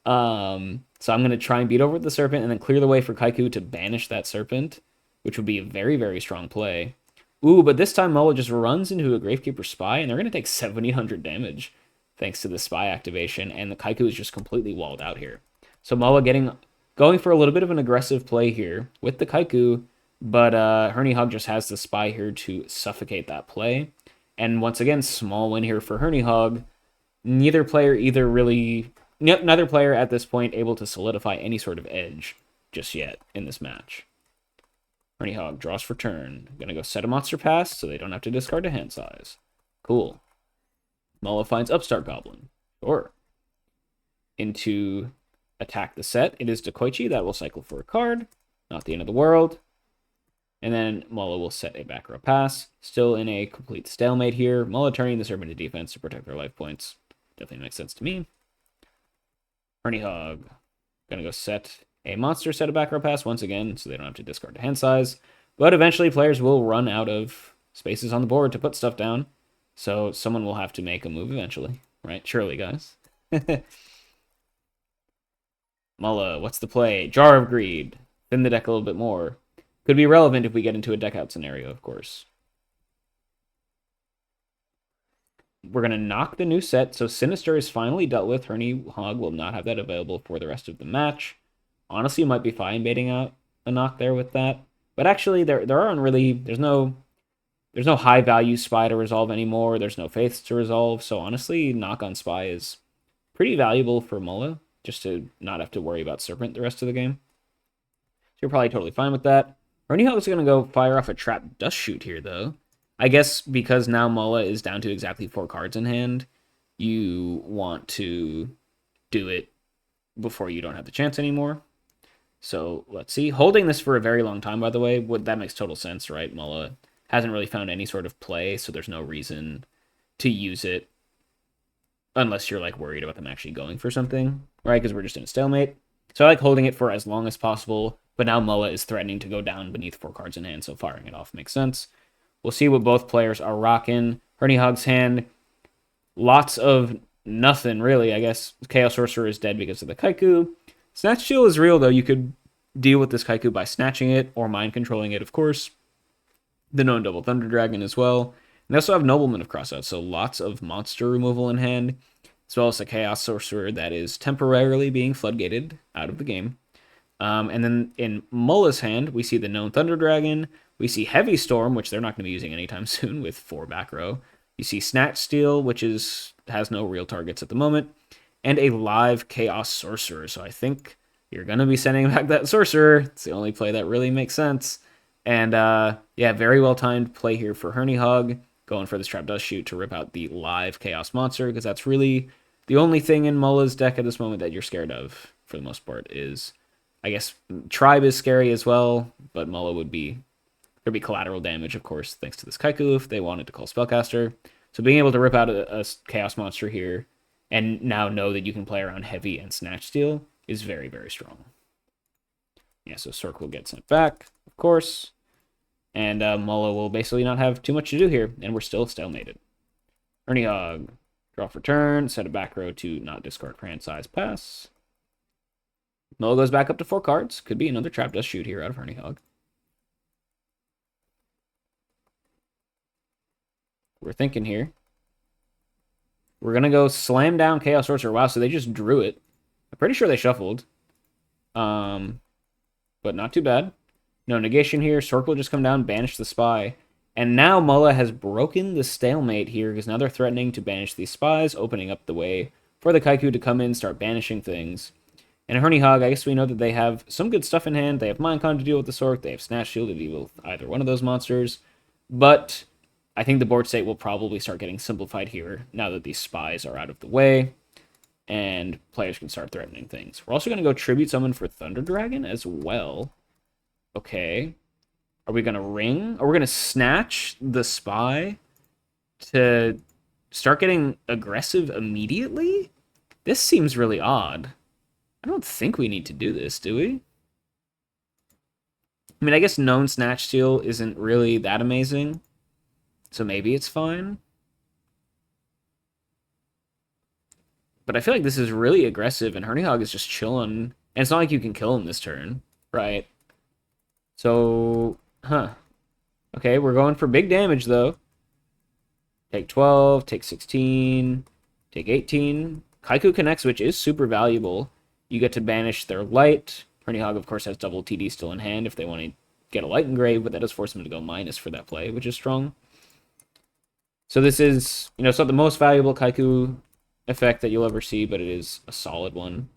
So I'm going to try and beat over the Serpent and then clear the way for Kaiku to banish that Serpent, which would be a very, very strong play. Ooh, but this time Mullah just runs into a Gravekeeper Spy, and they're going to take 7,800 damage thanks to the Spy activation, and the Kaiku is just completely walled out here. So Mullah going for a little bit of an aggressive play here with the Kaiku, but Hernyhog just has the Spy here to suffocate that play. And once again, small win here for Hernyhog. Neither player at this point able to solidify any sort of edge just yet in this match. Hernyhog draws for turn. Gonna go set a monster pass so they don't have to discard a hand size. Cool. Mala finds Upstart Goblin. Sure. Into attack the set. It is Dekoichi. That will cycle for a card. Not the end of the world. And then Mala will set a back row pass. Still in a complete stalemate here. Mala turning the Serpent to defense to protect their life points. Definitely makes sense to me. Hernyhog. Gonna go set a monster, set a back row pass once again, so they don't have to discard a hand size. But eventually players will run out of spaces on the board to put stuff down. So someone will have to make a move eventually. Right? Surely, guys. Mala, what's the play? Jar of Greed. Thin the deck a little bit more. Could be relevant if we get into a deck out scenario, of course. We're going to knock the new set, so Sinister is finally dealt with. Hernyhog will not have that available for the rest of the match. Honestly, you might be fine baiting out a knock there with that. But actually, there aren't really... There's no high value spy to resolve anymore. There's no faiths to resolve. So honestly, knock on spy is pretty valuable for Mala, just to not have to worry about Serpent the rest of the game. So you're probably totally fine with that. Hernyhog is going to go fire off a Trap Dust Shoot here, though. I guess because now Mala is down to exactly 4 cards in hand, you want to do it before you don't have the chance anymore. So let's see. Holding this for a very long time, by the way, that makes total sense, right? Mala hasn't really found any sort of play, so there's no reason to use it unless you're like worried about them actually going for something, right? Because we're just in a stalemate. So I like holding it for as long as possible, but now Mala is threatening to go down beneath 4 cards in hand, so firing it off makes sense. We'll see what both players are rocking. Hernyhog's hand, lots of nothing, really. I guess Chaos Sorcerer is dead because of the Kaiku. Snatch Steal is real, though. You could deal with this Kaiku by snatching it or mind controlling it, of course. The known Double Thunder Dragon as well. And they also have Nobleman of Crossout, so lots of monster removal in hand, as well as a Chaos Sorcerer that is temporarily being floodgated out of the game. And then in Mula's hand, we see the known Thunder Dragon. We see Heavy Storm, which they're not going to be using anytime soon with 4 back row. You see Snatch Steal, which has no real targets at the moment. And a live Chaos Sorcerer. So I think you're going to be sending back that Sorcerer. It's the only play that really makes sense. And yeah, very well timed play here for Hernyhog. Going for this Trap Dust Shoot to rip out the live Chaos Monster, because that's really the only thing in Mula's deck at this moment that you're scared of, for the most part, is... I guess Tribe is scary as well, but Mula would be... There'd be collateral damage, of course, thanks to this Kaiku if they wanted to call Spellcaster. So being able to rip out a Chaos Monster here, and now know that you can play around Heavy and Snatch Steal, is very, very strong. Yeah, so Sork will get sent back, of course. And Mula will basically not have too much to do here, and we're still stalemated. Hernyhog, draw for turn, set a back row to not discard for hand size pass. Mula goes back up to 4 cards. Could be another Trap Dust Shoot here out of Hernyhog. We're thinking here. We're going to go slam down Chaos Sorcerer. Wow, so they just drew it. I'm pretty sure they shuffled. But not too bad. No negation here. Sork will just come down, banish the spy. And now Mula has broken the stalemate here, because now they're threatening to banish these spies, opening up the way for the Kaiku to come in, start banishing things. And Hernyhog, I guess we know that they have some good stuff in hand. They have Mindcon to deal with the Sork. They have Snatch Shield to deal with either one of those monsters. But I think the board state will probably start getting simplified here now that these spies are out of the way. And players can start threatening things. We're also going to go Tribute Summon for Thunder Dragon as well. Okay. Are we going to ring? Are we going to snatch the spy to start getting aggressive immediately? This seems really odd. I don't think we need to do this, do we? I mean, I guess known Snatch Steal isn't really that amazing, so maybe it's fine. But I feel like this is really aggressive, and Hernyhog is just chilling. And it's not like you can kill him this turn, right? So, okay, we're going for big damage, though. Take 12, take 16, take 18. Kaiku connects, which is super valuable. You get to banish their light. Hernyhog, of course, has double TD still in hand if they want to get a light engrave, but that does force them to go minus for that play, which is strong. So this is, it's not the most valuable Kaiku effect that you'll ever see, but it is a solid one.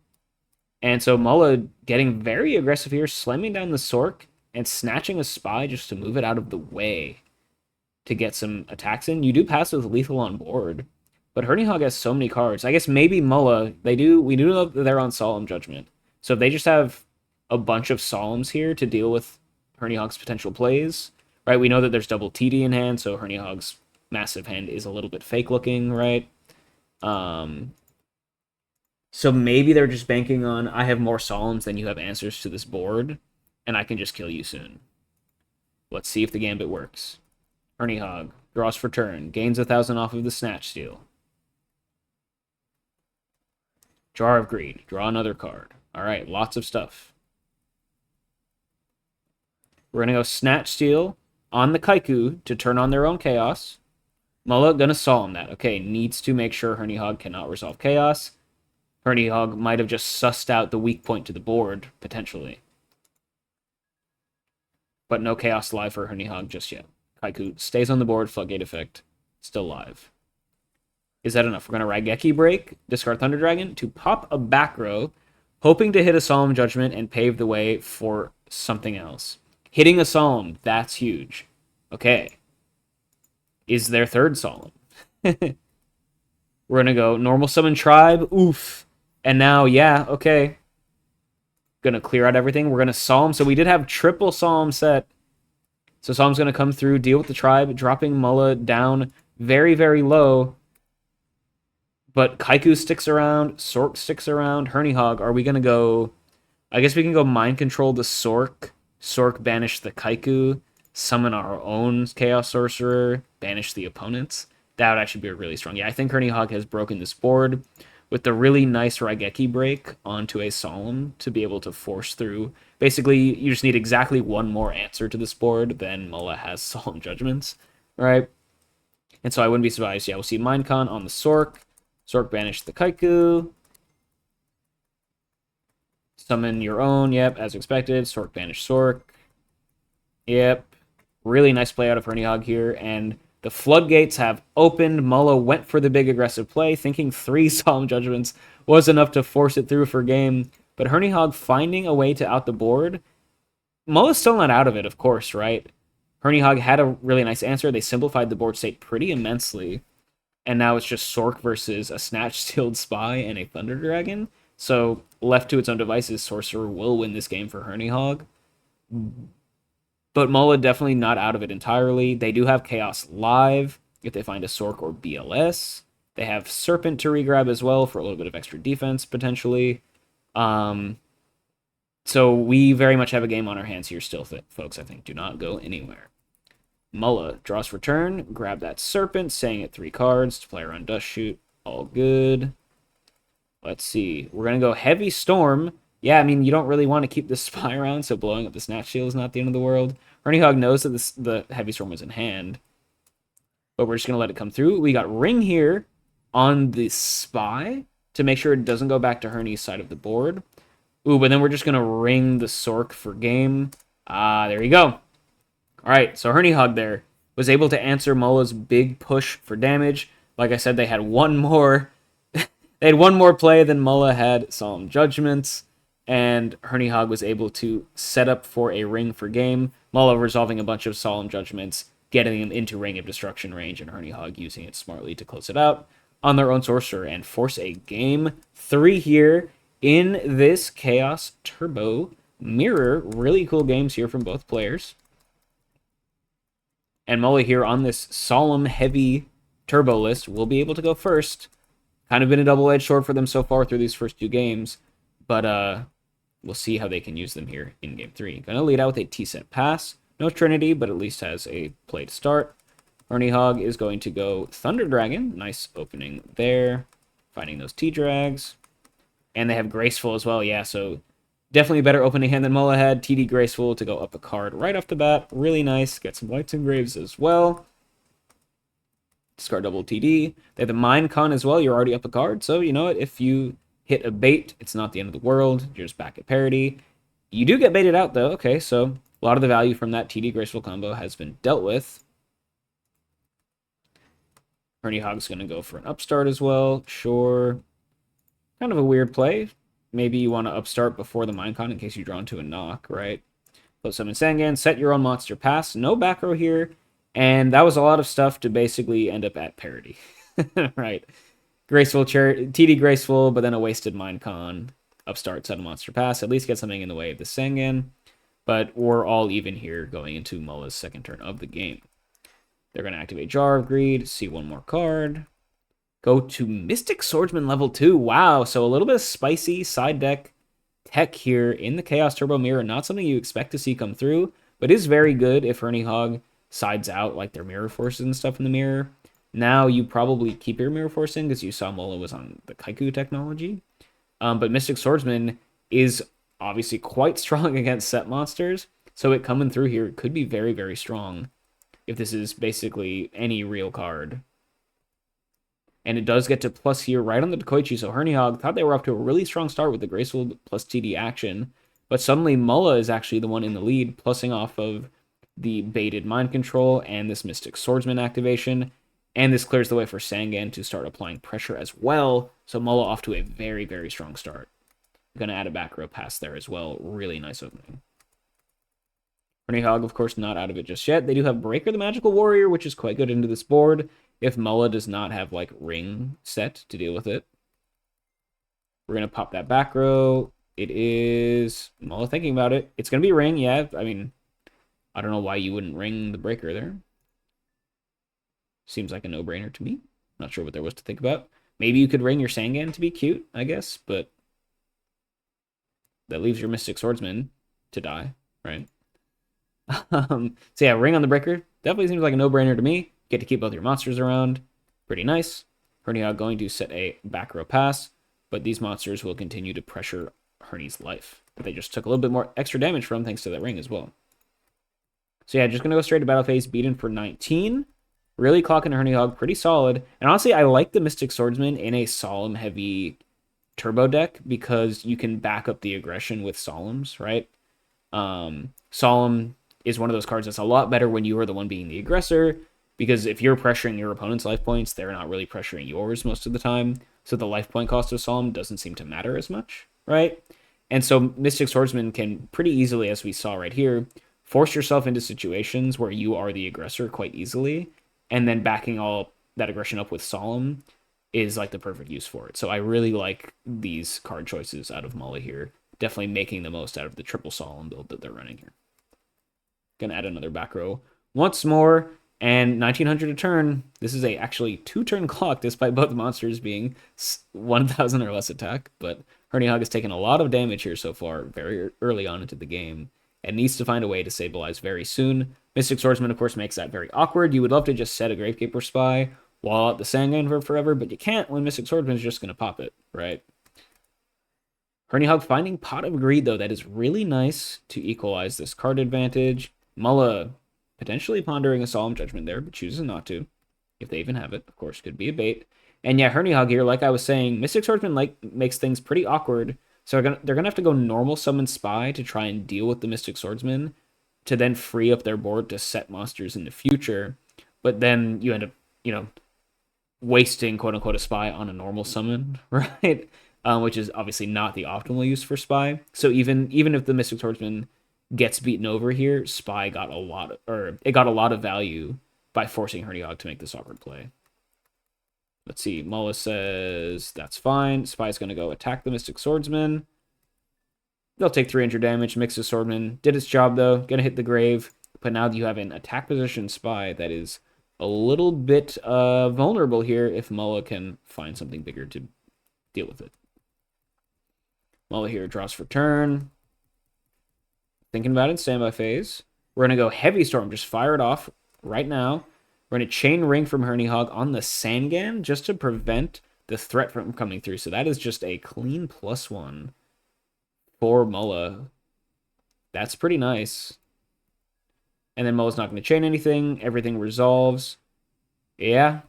And so Mula getting very aggressive here, slamming down the Sork, and snatching a spy just to move it out of the way to get some attacks in. You do pass with lethal on board, but Hernyhog has so many cards. I guess maybe Mulla, we do know that they're on Solemn Judgment. So if they just have a bunch of Solemns here to deal with Hernyhog's potential plays, right? We know that there's double TD in hand, so Hernyhog's massive hand is a little bit fake looking, right? So maybe they're just banking on, I have more Solemns than you have answers to this board, and I can just kill you soon. Let's see if the gambit works. Hernyhog draws for turn, gains 1,000 off of the Snatch Steal. Jar of Greed, draw another card. All right, lots of stuff. We're going to go Snatch Steal on the Kaiku to turn on their own Chaos. Mulla going to Solemn that. Okay, needs to make sure Hernyhog cannot resolve Chaos. Hernyhog might have just sussed out the weak point to the board, potentially. But no Chaos live for Hernyhog just yet. Kaiku stays on the board, Floodgate effect, still live. Is that enough? We're going to Raigeki break, discard Thunder Dragon to pop a back row, hoping to hit a Solemn Judgment and pave the way for something else. Hitting a Solemn, that's huge. Okay. Is their third Solemn. We're going to go normal summon Tribe, oof. And now, yeah, okay. Going to clear out everything. We're going to Solemn. So we did have triple Solemn set. So Solemn's going to come through, deal with the Tribe, dropping Mulla down very, very low. But Kaiku sticks around, Sork sticks around, Hernyhog, are we going to go... I guess we can go Mind Control the Sork, Sork banish the Kaiku, summon our own Chaos Sorcerer, banish the opponents. That would actually be really strong. Yeah, I think Hernyhog has broken this board with the really nice Raigeki break onto a Solemn to be able to force through. Basically, you just need exactly one more answer to this board, then Mulla has Solemn Judgments, right? And so I wouldn't be surprised. Yeah, we'll see Mindcon on the Sork. Sork banish the Kaiku. Summon your own, yep, as expected. Sork banish Sork. Yep. Really nice play out of Hernyhog here, and the floodgates have opened. Mulla went for the big aggressive play, thinking 3 Solemn Judgments was enough to force it through for game. But Hernyhog finding a way to out the board. Mulla's still not out of it, of course, right? Hernyhog had a really nice answer. They simplified the board state pretty immensely. And now it's just Sork versus a Snatch Stealed Spy and a Thunder Dragon. So, left to its own devices, Sorcerer will win this game for Hernyhog. But Mulla definitely not out of it entirely. They do have Chaos live if they find a Sork or BLS. They have Serpent to regrab as well for a little bit of extra defense, potentially. So we very much have a game on our hands here still, folks, I think. Do not go anywhere. Mulla draws for turn, grab that Serpent, staying at 3 cards to play around Dust Shoot. All good. Let's see. We're going to go Heavy Storm. Yeah, I mean, you don't really want to keep this Spy around, so blowing up the Snatch Shield is not the end of the world. Hernyhog knows that the Heavy Storm was in hand, but we're just going to let it come through. We got Ring here on the Spy to make sure it doesn't go back to Herny's side of the board. Ooh, but then we're just going to ring the Sork for game. There you go. All right, so Hernyhog there was able to answer Mulla's big push for damage. Like I said, they had one more they had one more play than Mulla had Solemn Judgments, and Hernyhog was able to set up for a ring for game. Mulla resolving a bunch of Solemn Judgments, getting them into Ring of Destruction range, and Hernyhog using it smartly to close it out on their own Sorcerer and force a game 3 here in this Chaos Turbo Mirror. Really cool games here from both players. And Mulla here on this Solemn heavy Turbo list will be able to go first. Kind of been a double-edged sword for them so far through these first 2 games, but we'll see how they can use them here in Game 3. Gonna lead out with a T-set pass. No Trinity, but at least has a play to start. Hernyhog is going to go Thunder Dragon. Nice opening there. Finding those T-Drags. And they have Graceful as well, yeah, so definitely a better opening hand than Mulla had. TD Graceful to go up a card right off the bat. Really nice. Get some Lights and Graves as well. Discard double TD. They have the Mind Con as well. You're already up a card. So, you know what? If you hit a bait, it's not the end of the world. You're just back at parity. You do get baited out, though. Okay, so a lot of the value from that TD Graceful combo has been dealt with. Hernyhog's going to go for an upstart as well. Sure. Kind of a weird play. Maybe you want to upstart before the Mind Con in case you draw into a knock, right? Close summon Sangan, set your own monster pass. No back row here. And that was a lot of stuff to basically end up at parity. Right. Graceful TD Graceful, but then a wasted Minecon. Upstart, set a monster pass. At least get something in the way of the Sangan. But we're all even here going into Mulla's second turn of the game. They're going to activate Jar of Greed, see one more card. Go to Mystic Swordsman level 2. Wow, so a little bit of spicy side deck tech here in the Chaos Turbo Mirror. Not something you expect to see come through, but is very good if Hernyhog sides out like their Mirror Forces and stuff in the mirror. Now you probably keep your Mirror Force in because you saw Mulla was on the Kaiku technology. But Mystic Swordsman is obviously quite strong against set monsters, so it coming through here could be very, very strong if this is basically any real card. And it does get to plus here right on the Dekoichi, so Hernyhog thought they were off to a really strong start with the Graceful plus TD action, but suddenly Mulla is actually the one in the lead, plussing off of the baited Mind Control and this Mystic Swordsman activation, and this clears the way for Sangan to start applying pressure as well, so Mulla off to a very, very strong start. Going to add a back row pass there as well. Really nice opening. Hernyhog, of course, not out of it just yet. They do have Breaker the Magical Warrior, which is quite good into this board if Mulla does not have, like, Ring set to deal with it. We're going to pop that back row. It is Mulla thinking about it. It's going to be Ring, yeah. I mean, I don't know why you wouldn't Ring the Breaker there. Seems like a no-brainer to me. Not sure what there was to think about. Maybe you could Ring your Sangan to be cute, I guess, but that leaves your Mystic Swordsman to die, right? So yeah, Ring on the Breaker definitely seems like a no-brainer to me. Get to keep both your monsters around. Pretty nice. Hernyhog going to set a back row pass, but these monsters will continue to pressure Herny's life. But they just took a little bit more extra damage from thanks to that Ring as well. So yeah, just going to go straight to battle phase, beat in for 19. Really clocking Hernyhog pretty solid. And honestly, I like the Mystic Swordsman in a Solemn heavy turbo deck because you can back up the aggression with Solemns, right? Solemn is one of those cards that's a lot better when you are the one being the aggressor, because if you're pressuring your opponent's life points, they're not really pressuring yours most of the time. So the life point cost of Solemn doesn't seem to matter as much, right? And so Mystic Swordsman can pretty easily, as we saw right here, force yourself into situations where you are the aggressor quite easily, and then backing all that aggression up with Solemn is like the perfect use for it. So I really like these card choices out of Mulla here. Definitely making the most out of the triple Solemn build that they're running here. Gonna add another back row once more, and 1900 a turn. This is a actually 2-turn clock, despite both monsters being 1000 or less attack. But Hernyhog has taken a lot of damage here so far, very early on into the game, and needs to find a way to stabilize very soon. Mystic Swordsman, of course, makes that very awkward. You would love to just set a Gravekeeper Spy, wall out the Sangan for forever, but you can't when Mystic Swordsman is just going to pop it, right? Hernyhog finding Pot of Greed, though. That is really nice to equalize this card advantage. Mulla potentially pondering a Solemn Judgment there, but chooses not to. If they even have it, of course, could be a bait. And yeah, Hernyhog here, like I was saying, Mystic Swordsman makes things pretty awkward. So they're gonna have to go normal summon Spy to try and deal with the Mystic Swordsman, to then free up their board to set monsters in the future. But then you end up, wasting quote unquote a Spy on a normal summon, right? Which is obviously not the optimal use for Spy. So even if the Mystic Swordsman gets beaten over here, Spy got a lot of value by forcing Hernyhog to make this awkward play. Let's see. Mulla says that's fine. Spy's going to go attack the Mystic Swordsman. They'll take 300 damage. Mix the Swordman did its job though. Going to hit the grave. But now you have an attack position Spy that is a little bit vulnerable here if Mulla can find something bigger to deal with it. Mulla here draws for turn. Thinking about it in standby phase. We're going to go Heavy Storm. Just fire it off right now. We're going to Chain Ring from Hernyhog on the Sangan just to prevent the threat from coming through. So that is just a clean +1 for Mulla. That's pretty nice. And then Mulla's not going to chain anything. Everything resolves. Yeah.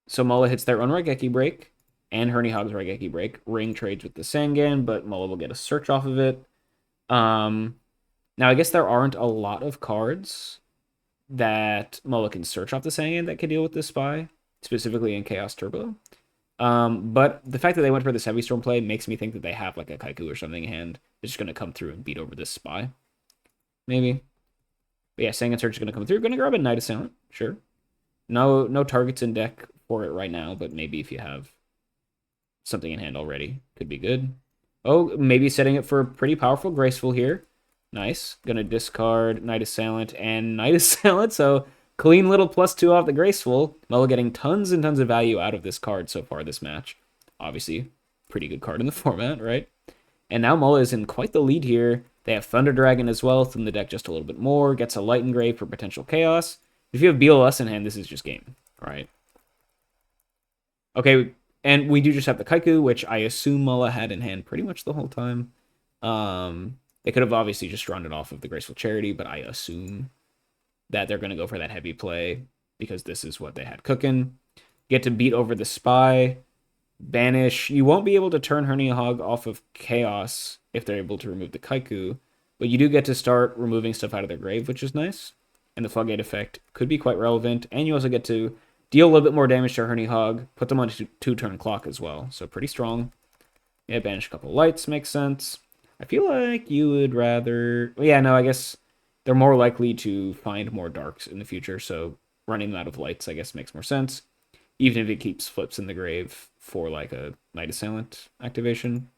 So Mulla hits their own Raigeki break and Hernyhog's Raigeki break. Ring trades with the Sangan, but Mulla will get a search off of it. Now, I guess there aren't a lot of cards that Mulla can search off the Sangan that can deal with this Spy, specifically in Chaos Turbo. But the fact that they went for this Heavy Storm play makes me think that they have like a Kaiku or something in hand that's just going to come through and beat over this Spy. Maybe. But yeah, Sangan Search is going to come through. Going to grab a Knight Assailant. Sure. No targets in deck for it right now, but maybe if you have something in hand already, could be good. Oh, maybe setting it for a pretty powerful Graceful here. Nice. Gonna discard Knight Assailant and Knight Assailant, so clean little +2 off the Graceful. Mela getting tons and tons of value out of this card so far this match. Obviously, pretty good card in the format, right? And now Mela is in quite the lead here. They have Thunder Dragon as well, thin the deck just a little bit more. Gets a Light Engrave for potential chaos. If you have BLS in hand, this is just game, right? Okay, and we do just have the Kaiku, which I assume Mela had in hand pretty much the whole time. They could have obviously just drawn it off of the Graceful Charity, but I assume that they're going to go for that heavy play because this is what they had cooking. Get to beat over the Spy. Banish. You won't be able to turn Hernyhog off of Chaos if they're able to remove the Kaiku, but you do get to start removing stuff out of their grave, which is nice. And the Floodgate effect could be quite relevant. And you also get to deal a little bit more damage to Hernyhog, put them on a two-turn clock as well. So pretty strong. Yeah, banish a couple lights makes sense. I feel like you would rather... Well, yeah, no, I guess they're more likely to find more darks in the future, so running them out of lights, I guess, makes more sense. Even if it keeps flips in the grave for, like, a Knight Assailant activation.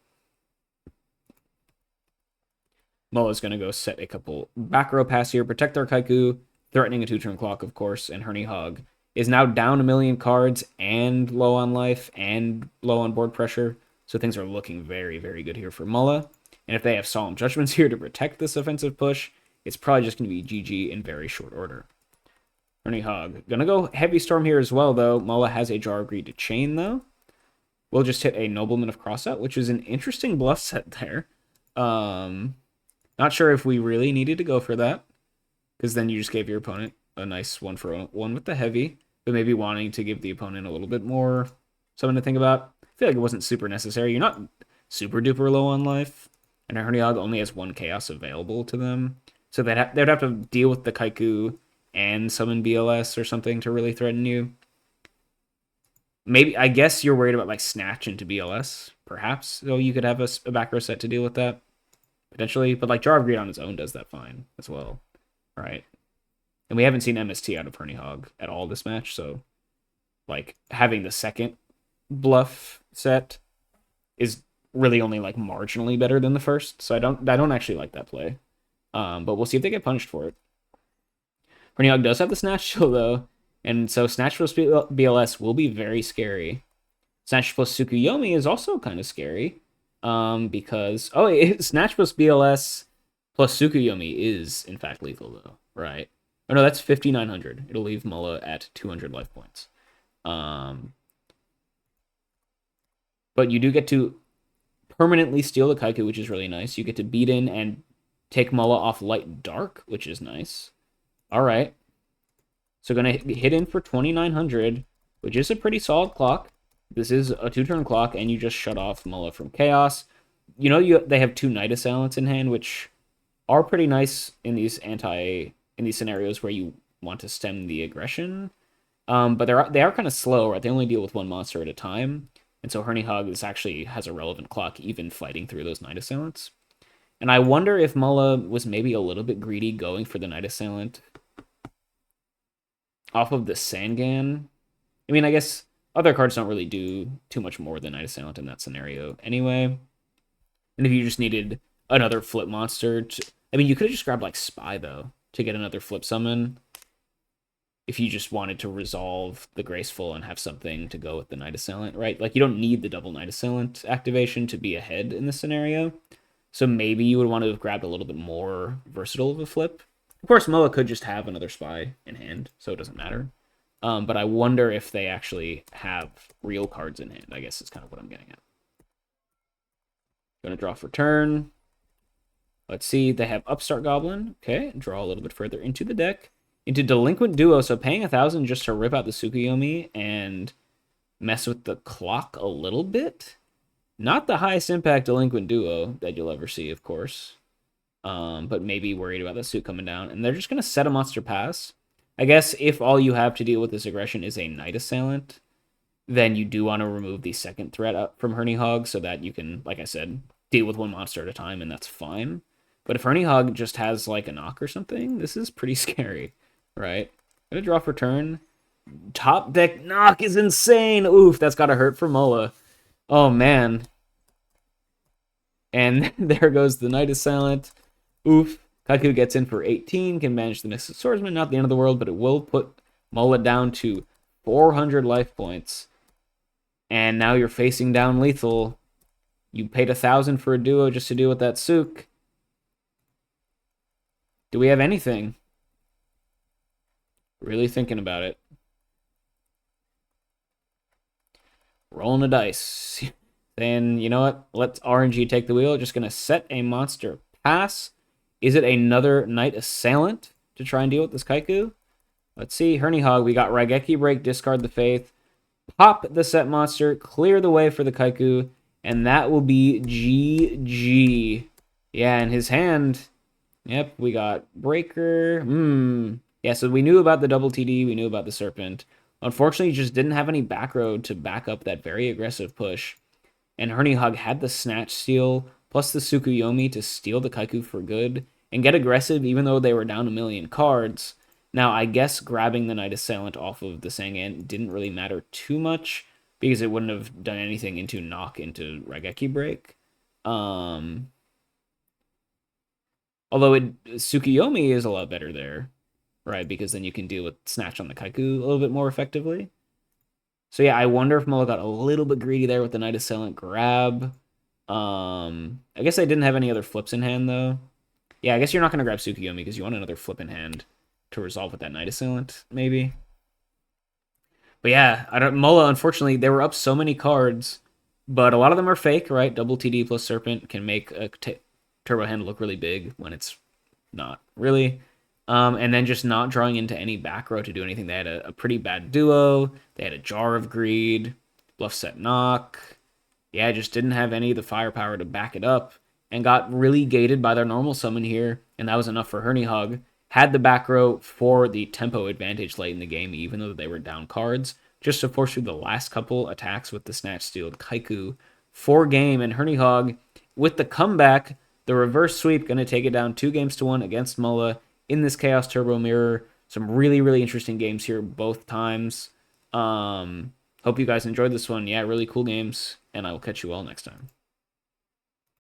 Mola's going to go set a couple back row pass here, protect their Kaiku, threatening a two-turn clock, of course, and Hernyhog is now down 1,000,000 cards and low on life and low on board pressure. So things are looking very, very good here for Mulla. And if they have Solemn Judgments here to protect this offensive push, it's probably just going to be GG in very short order. Hernyhog. Gonna go Heavy Storm here as well, though. Mulla has a Jar of Greed to chain, though. We'll just hit a Nobleman of Crossout, which is an interesting bluff set there. Not sure if we really needed to go for that, because then you just gave your opponent a nice 1-for-1 with the heavy, but maybe wanting to give the opponent a little bit more something to think about. I feel like it wasn't super necessary. You're not super duper low on life, and Hernyhog only has 1 chaos available to them, so they'd have to deal with the Kaiku and summon BLS or something to really threaten you. Maybe, I guess you're worried about like Snatch into BLS, perhaps, so you could have a back row set to deal with that. Potentially, but like Jar of Greed on its own does that fine as well, right? And we haven't seen MST out of Hernyhog at all this match, so like having the second bluff set is really only like marginally better than the first, so I don't actually like that play. But we'll see if they get punished for it. Hernyhog does have the Snatch Chill though, and so Snatch plus BLS will be very scary. Snatch plus Tsukuyomi is also kind of scary. Because Snatch plus BLS plus Tsukuyomi is in fact lethal though, right? Oh no, that's 5,900. It'll leave Mulla at 200 life points. But you do get to permanently steal the Kaiku, which is really nice. You get to beat in and take Mulla off light dark, which is nice. All right. So gonna hit in for 2,900, which is a pretty solid clock. This is a 2-turn clock, and you just shut off Mulla from Chaos. You know, they have 2 Knight Assailants in hand, which are pretty nice in these scenarios where you want to stem the aggression. But they are kind of slow, right? They only deal with 1 monster at a time, and so Hernyhog actually has a relevant clock, even fighting through those Knight Assailants. And I wonder if Mulla was maybe a little bit greedy going for the Knight Assailant off of the Sangan. I mean, I guess other cards don't really do too much more than Knight Assailant in that scenario anyway. And if you just needed another flip monster, I mean, you could have just grabbed like Spy, though, to get another flip summon. If you just wanted to resolve the Graceful and have something to go with the Knight Assailant, right? Like, you don't need the double Knight Assailant activation to be ahead in this scenario. So maybe you would want to have grabbed a little bit more versatile of a flip. Of course, Mulla could just have another Spy in hand, so it doesn't matter. But I wonder if they actually have real cards in hand, I guess is kind of what I'm getting at. Gonna draw for turn. Let's see, they have Upstart Goblin. Okay, draw a little bit further into the deck. Into Delinquent Duo, so paying 1,000 just to rip out the Tsukuyomi and mess with the clock a little bit. Not the highest impact Delinquent Duo that you'll ever see, of course. But maybe worried about the suit coming down. And they're just gonna set a monster pass. I guess if all you have to deal with this aggression is a Knight Assailant, then you do want to remove the second threat up from Hernyhog so that you can, like I said, deal with one monster at a time, and that's fine. But if Hernyhog just has like a knock or something, this is pretty scary, right? Gonna draw for turn. Top deck knock is insane. Oof, that's gotta hurt for Mola. Oh man. And there goes the Knight is Silent. Oof. Kaku gets in for 18, can manage the Mystic Swordsman. Not the end of the world, but it will put Mola down to 400 life points. And now you're facing down lethal. You paid 1,000 for a duo just to deal with that Sook. Do we have anything? Really thinking about it. Rolling a dice. Saying, you know what? Let's RNG take the wheel. Just going to set a monster pass. Is it another Knight Assailant to try and deal with this Kaiku? Let's see. Hernyhog, we got Raigeki Break, discard the Faith. Pop the set monster, clear the way for the Kaiku, and that will be GG. Yeah, in his hand, yep, we got Breaker. Yeah, so we knew about the double TD, we knew about the Serpent. Unfortunately, just didn't have any back row to back up that very aggressive push. And Hernyhog had the Snatch Steal, plus the Tsukuyomi to steal the Kaiku for good, and get aggressive even though they were down a million cards. Now, I guess grabbing the Knight Assailant off of the Sangan didn't really matter too much, because it wouldn't have done anything into knock into Raigeki Break. Although Tsukuyomi is a lot better there, right? Because then you can deal with Snatch on the Kaiku a little bit more effectively. So yeah, I wonder if Mola got a little bit greedy there with the Knight Assailant grab. I guess I didn't have any other flips in hand, though. Yeah, I guess you're not going to grab Tsukuyomi because you want another flip in hand to resolve with that Knight Assailant, maybe. But yeah, Mola, unfortunately, they were up so many cards, but a lot of them are fake, right? Double TD plus Serpent can make a Turbo Hand look really big when it's not really. And then just not drawing into any back row to do anything. They had a pretty bad duo. They had a Jar of Greed, Bluff Set Knock. Yeah, just didn't have any of the firepower to back it up and got really gated by their normal summon here, and that was enough for Hernyhog. Had the back row for the tempo advantage late in the game, even though they were down cards, just to force through the last couple attacks with the Snatch Steal Kaiku for game. And Hernyhog, with the comeback, the reverse sweep, going to take it down 2-1 against Mola in this Chaos Turbo Mirror. Some really, really interesting games here both times. Hope you guys enjoyed this one. Yeah, really cool games, and I will catch you all next time.